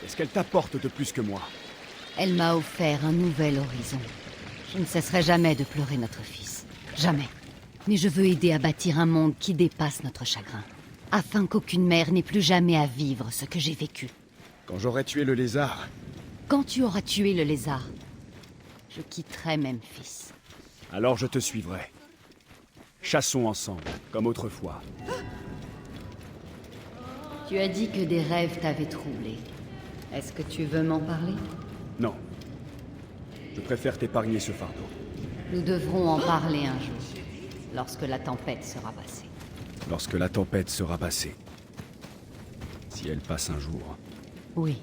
Est-ce qu'elle t'apporte de plus que moi? Elle m'a offert un nouvel horizon. Je ne cesserai jamais de pleurer notre fils. Jamais. Mais je veux aider à bâtir un monde qui dépasse notre chagrin. Afin qu'aucune mère n'ait plus jamais à vivre ce que j'ai vécu. Quand j'aurai tué le lézard... Quand tu auras tué le lézard, je quitterai Memphis. Alors je te suivrai. Chassons ensemble, comme autrefois. Tu as dit que des rêves t'avaient troublé. Est-ce que tu veux m'en parler? Non. Je préfère t'épargner ce fardeau. Nous devrons en parler un jour, lorsque la tempête sera passée. Lorsque la tempête sera passée. Si elle passe un jour. Oui,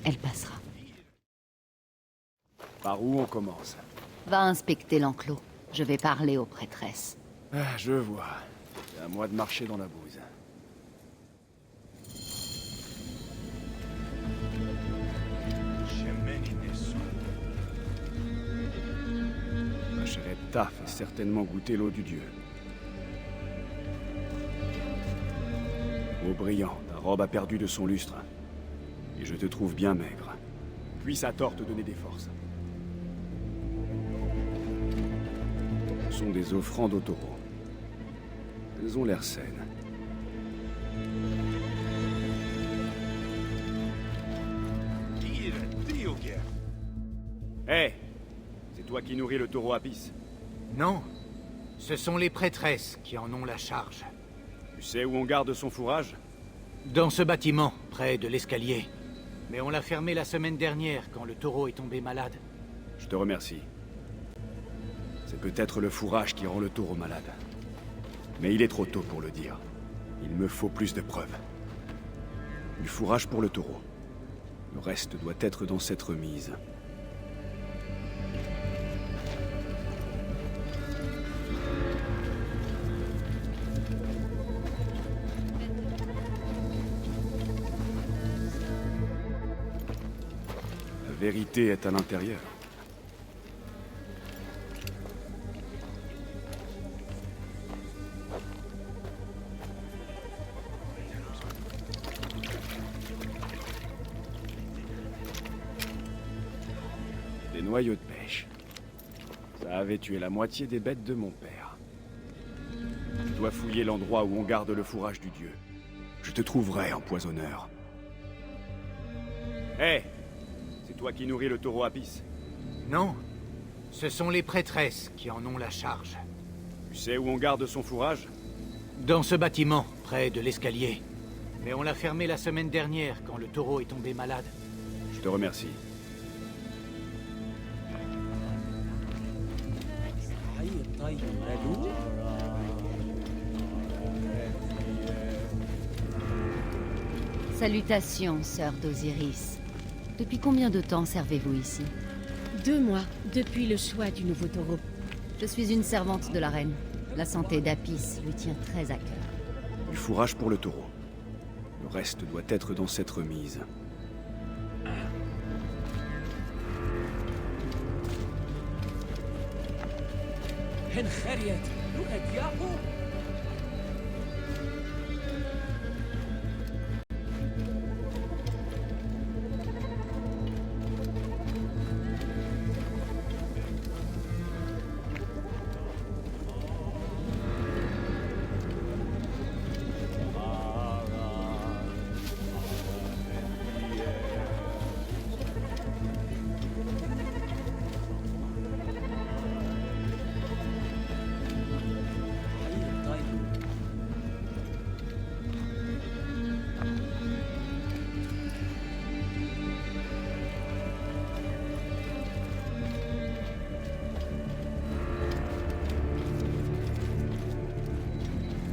elle passera. Par où on commence? Va inspecter l'enclos. Je vais parler aux prêtresses. Ah, je vois. C'est à moi de marcher dans la bouse. Pachérepta fait certainement goûter l'eau du dieu. Ô brillant, ta robe a perdu de son lustre. Et je te trouve bien maigre. Puisse Hathor te donner des forces. Ce sont des offrandes au taureau. Elles ont l'air saines. Hé, c'est toi qui nourris le taureau Apis? Non, ce sont les prêtresses qui en ont la charge. Tu sais où on garde son fourrage? Dans ce bâtiment, près de l'escalier. Mais on l'a fermé la semaine dernière, quand le taureau est tombé malade. Je te remercie. C'est peut-être le fourrage qui rend le taureau malade. Mais il est trop tôt pour le dire. Il me faut plus de preuves. Du fourrage pour le taureau. Le reste doit être dans cette remise. La vérité est à l'intérieur. Des noyaux de pêche. Ça avait tué la moitié des bêtes de mon père. Tu dois fouiller l'endroit où on garde le fourrage du dieu. Je te trouverai, empoisonneur. Hé! C'est toi qui nourris le taureau Apis? Non, ce sont les prêtresses qui en ont la charge. Tu sais où on garde son fourrage? Dans ce bâtiment, près de l'escalier. Mais on l'a fermé la semaine dernière, quand le taureau est tombé malade. Je te remercie. Salutations, sœur d'Osiris. Depuis combien de temps servez-vous ici? 2 mois, depuis le choix du nouveau taureau. Je suis une servante de la reine. La santé d'Apis lui tient très à cœur. Du fourrage pour le taureau. Le reste doit être dans cette remise.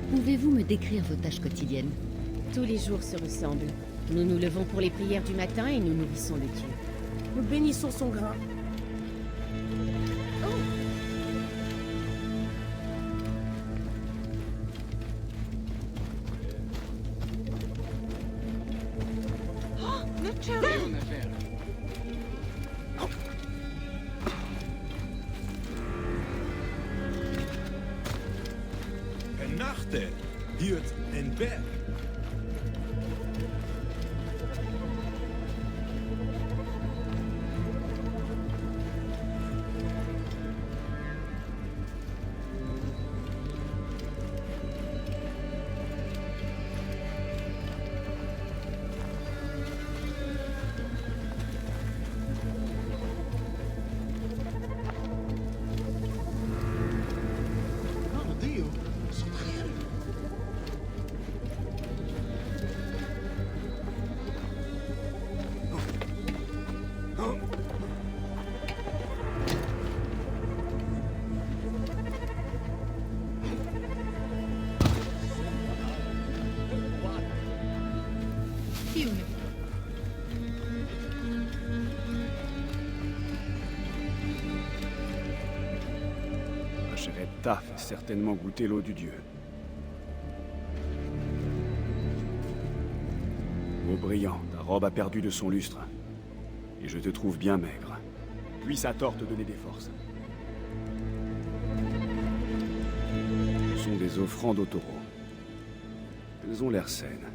Pouvez-vous me décrire vos tâches quotidiennes? Tous les jours se ressemblent. Nous nous levons pour les prières du matin et nous nourrissons le Dieu. Nous bénissons son grain. Nachten duurt een berg. Pachérepta fait certainement goûter l'eau du dieu. Ô brillant, ta robe a perdu de son lustre. Et je te trouve bien maigre. Puisse Hathor te donner des forces. Ce sont des offrandes au taureau. Elles ont l'air saines.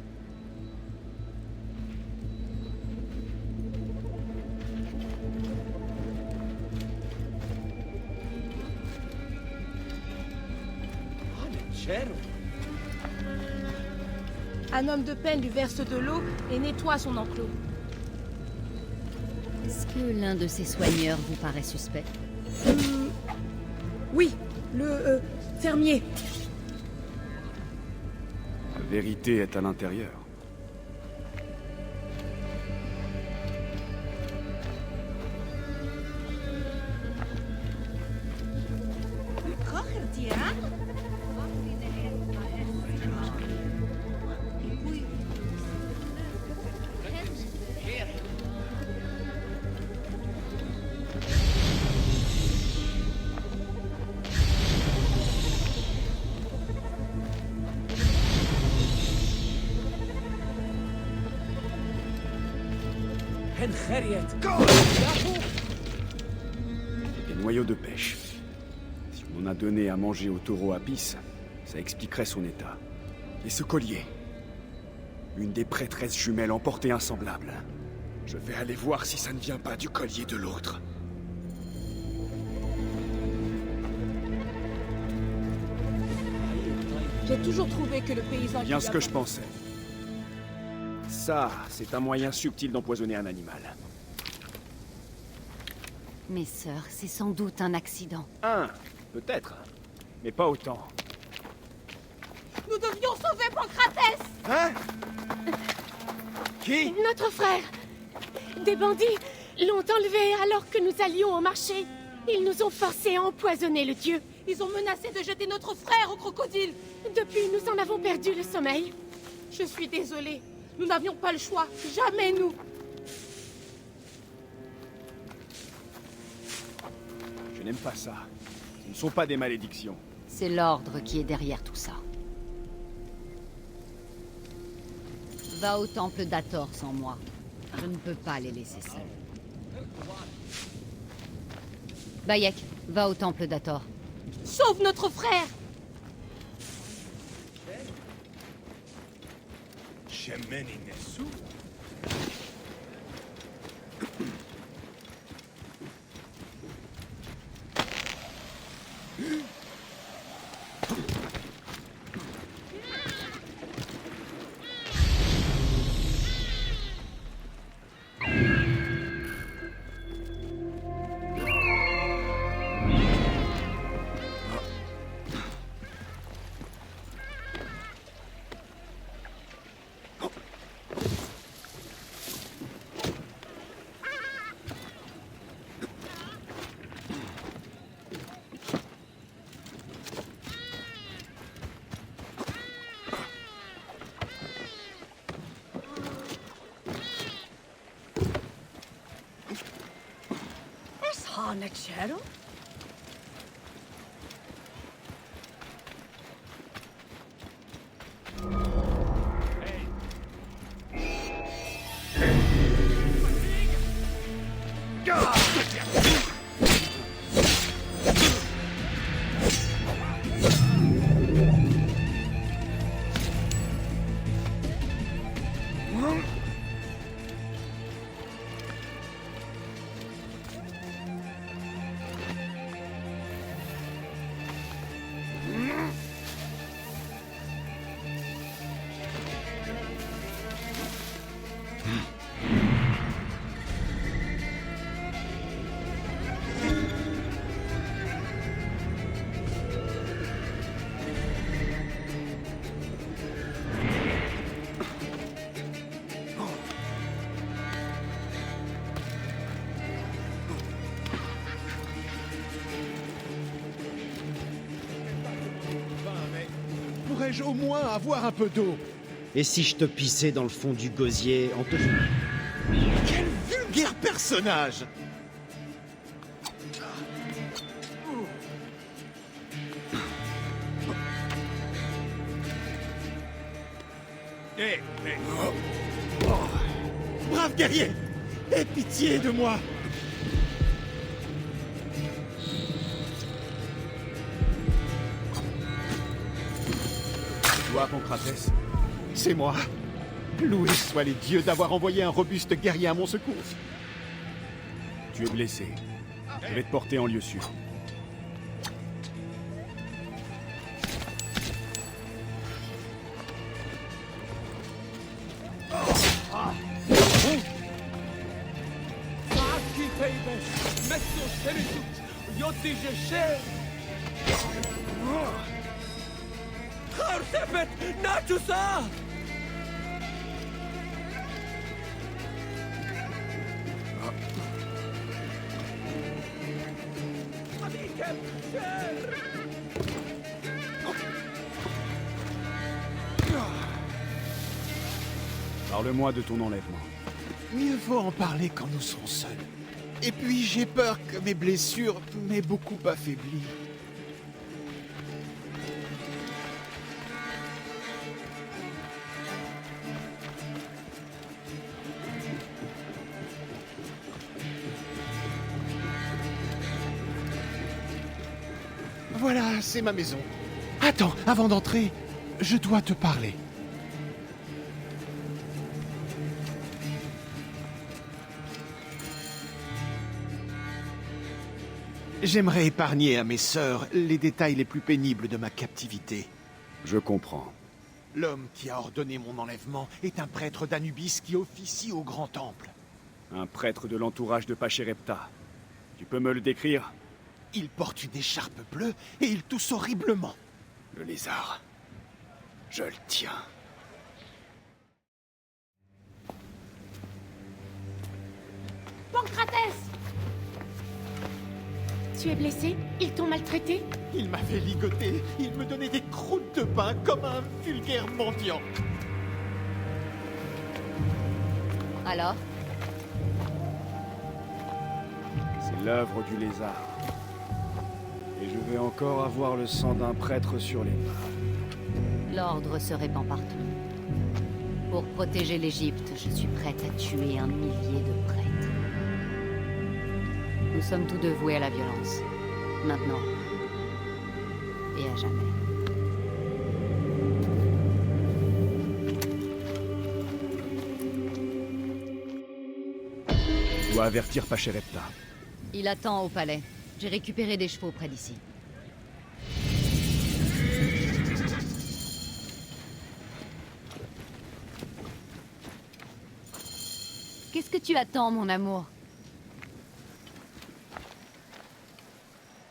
Un homme de peine lui verse de l'eau et nettoie son enclos. Est-ce que l'un de ces soigneurs vous paraît suspect? Oui, le fermier. La vérité est à l'intérieur. Des noyaux de pêche. Si on en a donné à manger au taureau Apis, ça expliquerait son état. Et ce collier. Une des prêtresses jumelles emportait un semblable. Je vais aller voir si ça ne vient pas du collier de l'autre. J'ai toujours trouvé que le paysan... Bien ce que je pensais. Ça, c'est un moyen subtil d'empoisonner un animal. Mes sœurs, c'est sans doute un accident. Peut-être. Mais pas autant. Nous devions sauver Pancratès! Hein? Qui? Notre frère! Des bandits l'ont enlevé alors que nous allions au marché. Ils nous ont forcés à empoisonner le dieu. Ils ont menacé de jeter notre frère au crocodile. Depuis, nous en avons perdu le sommeil. Je suis désolée. Nous n'avions pas le choix. Jamais nous. Je n'aime pas ça. Ce ne sont pas des malédictions. C'est l'ordre qui est derrière tout ça. Va au temple d'Hathor sans moi. Je ne peux pas les laisser seuls. Bayek, va au temple d'Hathor. Sauve notre frère! Nexero? Pourrais-je au moins avoir un peu d'eau? Et si je te pissais dans le fond du gosier en te... Quel vulgaire personnage! Brave guerrier! Aie pitié de moi! Toi, Pancratès? C'est moi. Loués soient les dieux d'avoir envoyé un robuste guerrier à mon secours. Tu es blessé. Je vais te porter en lieu sûr. Parle-moi de ton enlèvement. Mieux vaut en parler quand nous serons seuls. Et puis j'ai peur que mes blessures m'aient beaucoup affaibli. Voilà, c'est ma maison. Attends, avant d'entrer, je dois te parler. J'aimerais épargner à mes sœurs les détails les plus pénibles de ma captivité. Je comprends. L'homme qui a ordonné mon enlèvement est un prêtre d'Anubis qui officie au grand temple. Un prêtre de l'entourage de Pachérepta. Tu peux me le décrire? Il porte une écharpe bleue et il tousse horriblement. Le lézard. Je le tiens. Pancratès! Tu es blessé? Ils t'ont maltraité? Il m'avait ligoté. Il me donnait des croûtes de pain comme un vulgaire mendiant. Alors? C'est l'œuvre du lézard. Et je vais encore avoir le sang d'un prêtre sur les mains. L'ordre se répand partout. Pour protéger l'Égypte, je suis prête à tuer 1 millier de prêtres. Nous sommes tous deux voués à la violence. Maintenant. Et à jamais. Je dois avertir Pachérepta. Il attend au palais. J'ai récupéré des chevaux près d'ici. Qu'est-ce que tu attends, mon amour?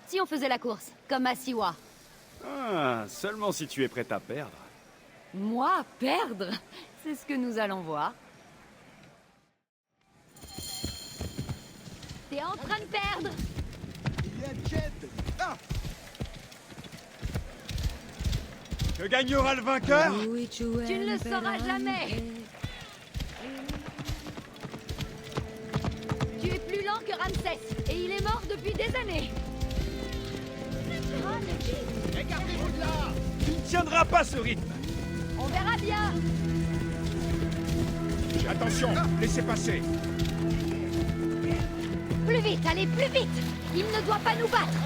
Si on faisait la course, comme à Siwa. Ah, seulement si tu es prête à perdre. Moi, perdre? C'est ce que nous allons voir. T'es en train de perdre! Il y a une quête! Ah! Que gagnera le vainqueur? Tu ne le sauras jamais! Tu es plus lent que Ramsès, et il est mort depuis des années! Écartez-vous de là! Tu ne tiendras pas ce rythme! On verra bien! Attention, laissez passer! Plus vite, allez, plus vite! Il ne doit pas nous battre!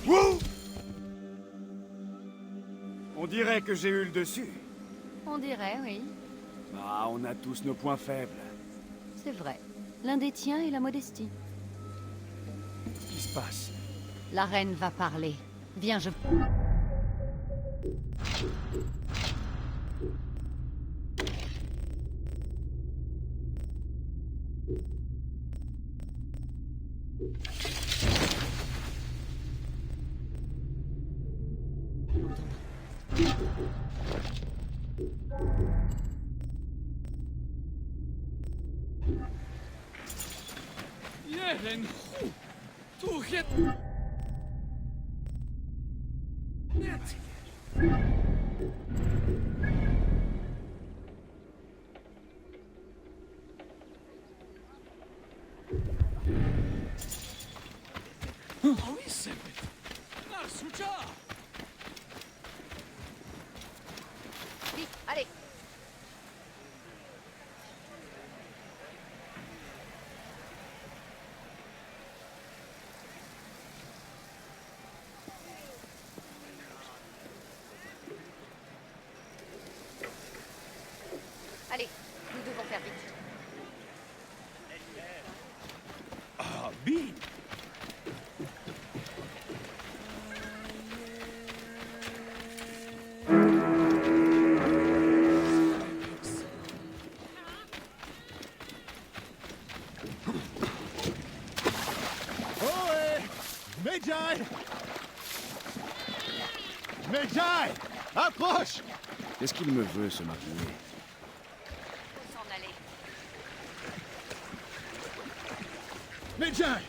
Wouh! On dirait que j'ai eu le dessus. On dirait, oui. Ah, on a tous nos points faibles. C'est vrai. L'un des tiens est la modestie. Qu'est-ce qui se passe? La reine va parler. Viens, je... Medjay! Medjay! Approche! Qu'est-ce qu'il me veut, ce marinier? Faut s'en aller. Medjay!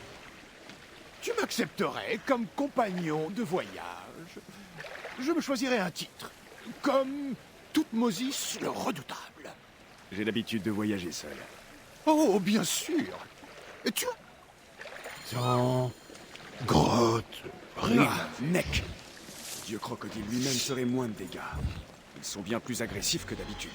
Tu m'accepterais comme compagnon de voyage. Je me choisirais un titre. Comme Toutmoses le Redoutable. J'ai l'habitude de voyager seul. Oh, bien sûr. Et tu... Temps, grotte, rien. Neck! Dieu crocodile lui-même ferait moins de dégâts. Ils sont bien plus agressifs que d'habitude.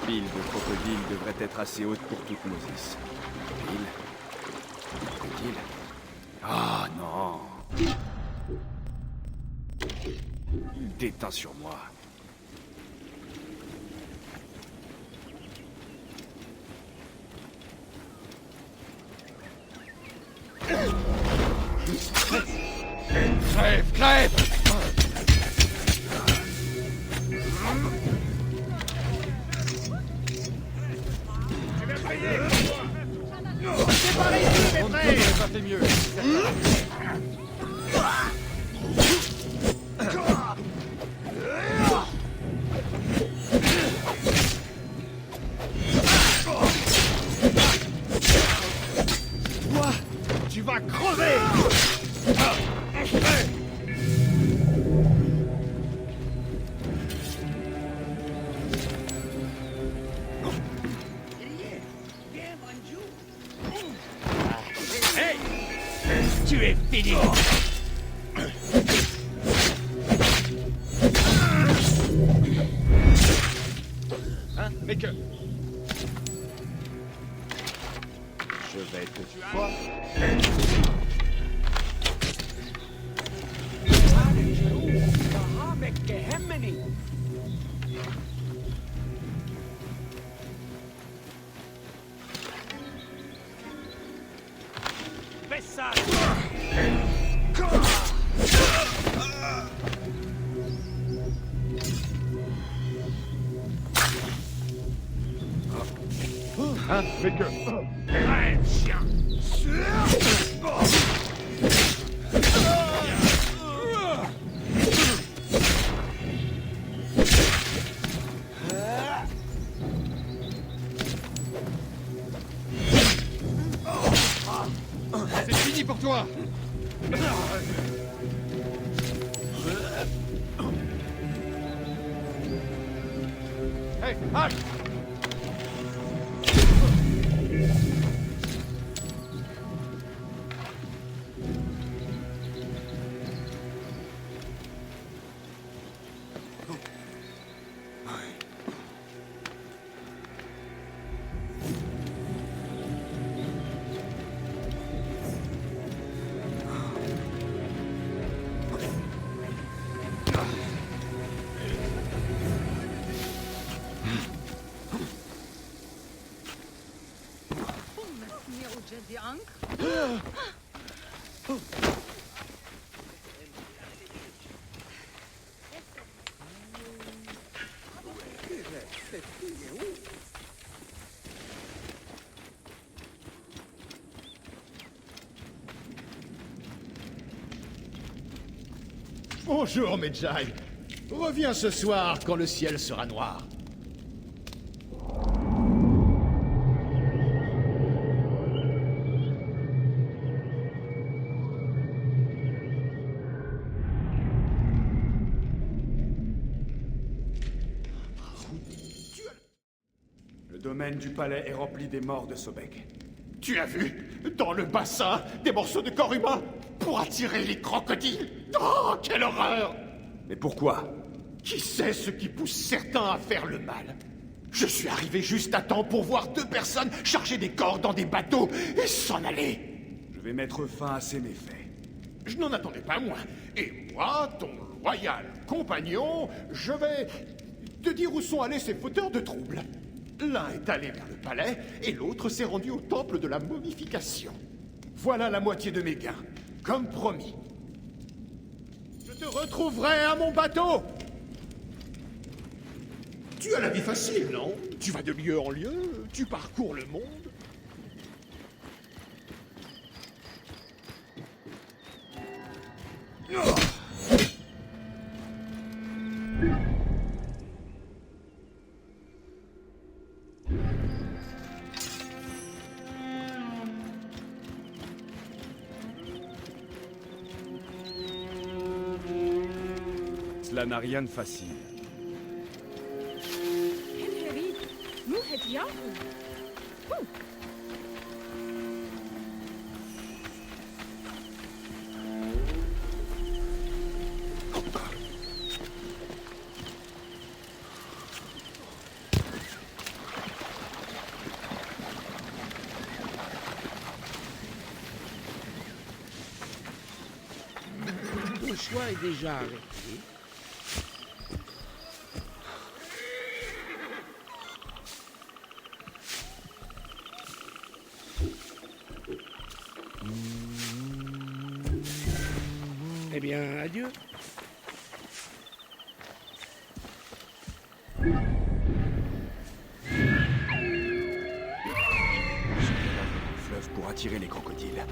Pile de crocodile devrait être assez haute pour Toutmoses. Pile. Ah non. Il déteint sur moi. Crève, crève! C'est par ici, mes frères! Ça fait mieux. Toi, tu vas crever! Hey! Tu es fini! Hein? Mais que... Je vais te... sale. Hein, mais que... Crève, chien. C'est fini pour toi. Hey, halte! Bonjour, Medjay. Reviens ce soir quand le ciel sera noir. Le domaine du palais est rempli des morts de Sobek. Tu as vu? Dans le bassin, des morceaux de corps humain pour attirer les crocodiles. Oh, quelle horreur! Mais pourquoi? Qui sait ce qui pousse certains à faire le mal? Je suis arrivé juste à temps pour voir 2 personnes charger des corps dans des bateaux et s'en aller. Je vais mettre fin à ces méfaits. Je n'en attendais pas moins. Et moi, ton loyal compagnon, je vais te dire où sont allés ces fauteurs de troubles. L'un est allé vers le palais et l'autre s'est rendu au temple de la momification. Voilà la moitié de mes gains, comme promis. Je te retrouverai à mon bateau. Tu as la vie facile, non? Tu vas de lieu en lieu, tu parcours le monde. Cela n'a rien de facile. Le choix est déjà arrêté. Eh bien, adieu. Fleuve pour attirer les crocodiles.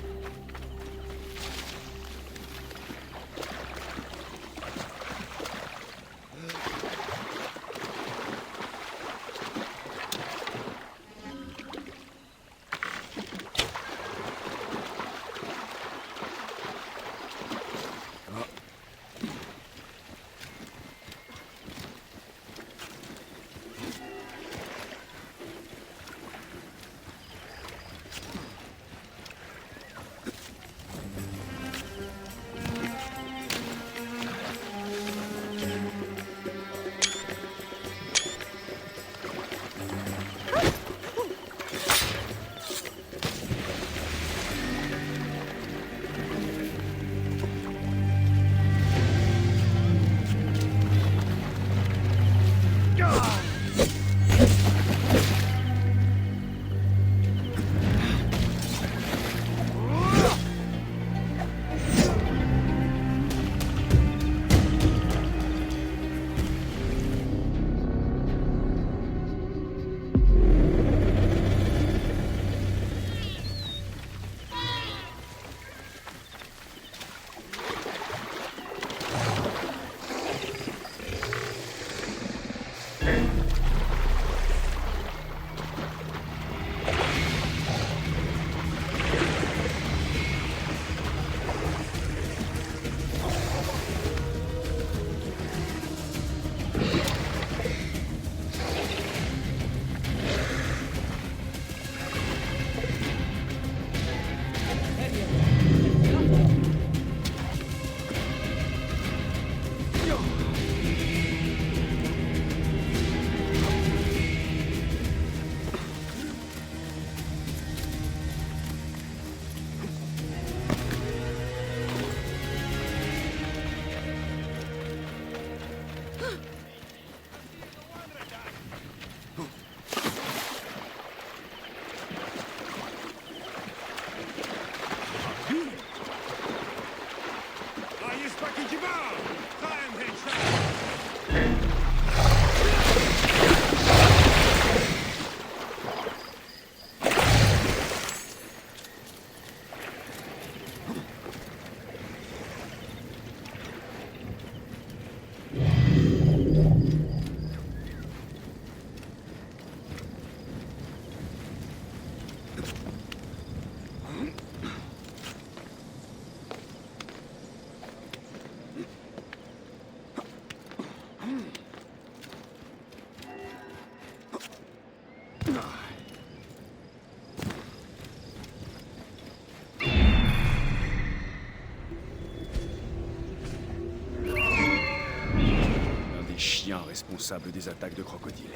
responsable des attaques de crocodiles.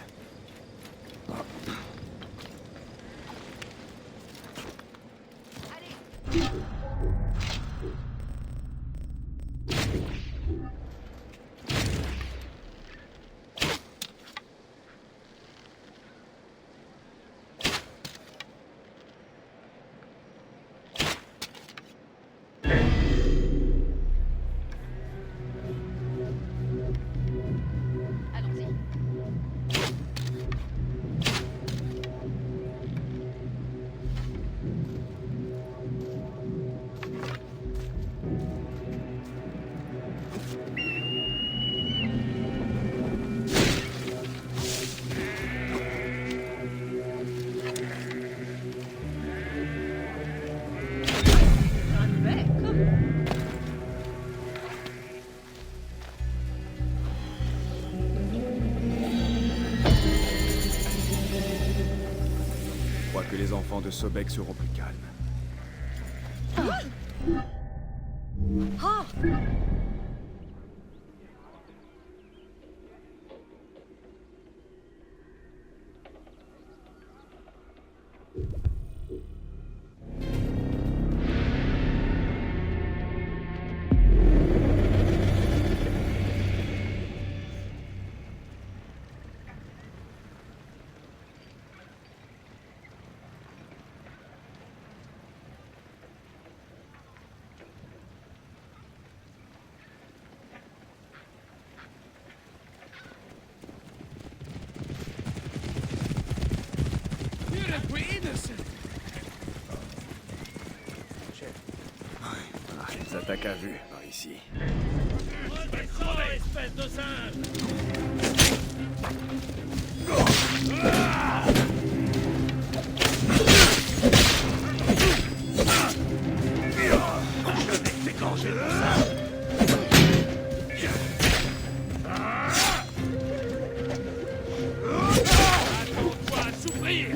Les enfants de Sobek seront plus calmes. Les attaques à vue par ici. Espèce de singe! Je vais t'égorger pour ça! Attends-toi à souffrir!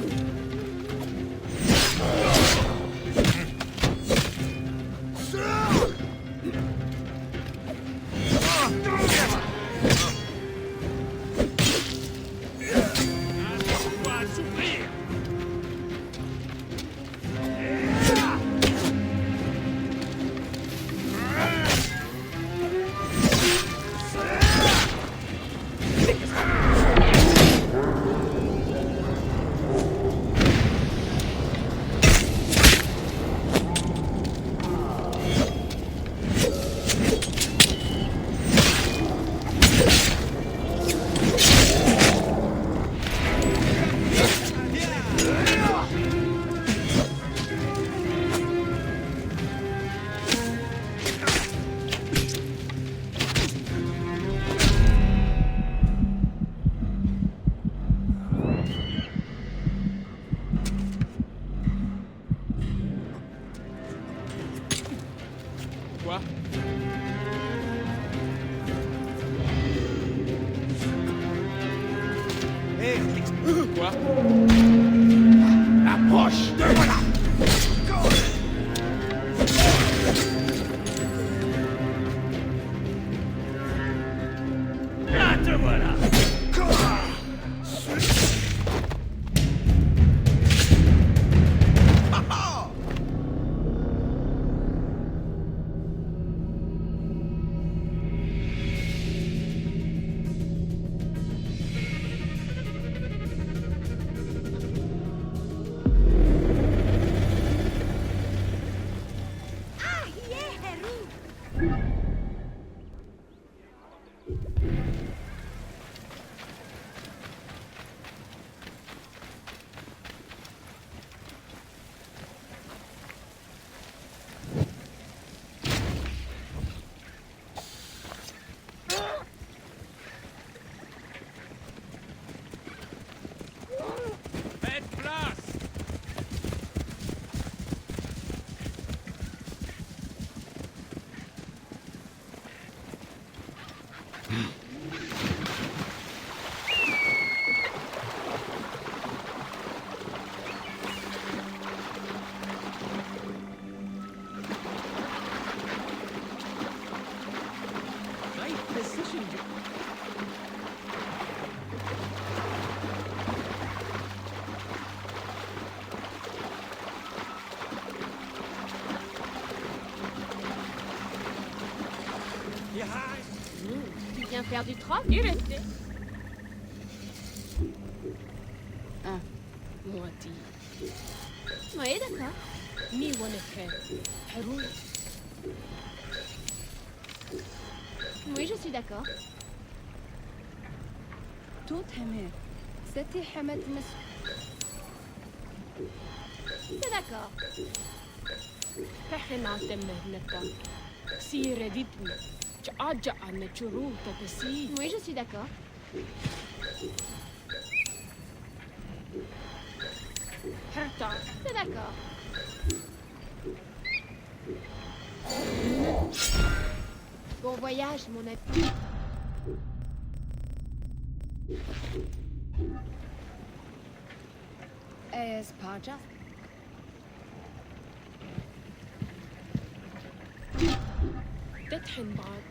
Quoi? Hé, Quoi? approche! Te voilà! Ah, te voilà! Tu viens faire du troc? Ah, مواتي. Oui, d'accord. مي وانا كان حرور. Oui, je suis d'accord. توت حماد. ستي حماد مس. C'est d'accord. كحن عتمه نتا. سيرة ديتنا. جاجا عنا شروطة بسي. Oui, je suis d'accord. حرتا. C'est d'accord. Bon voyage, mon ami. Sparja. تتحن بعض.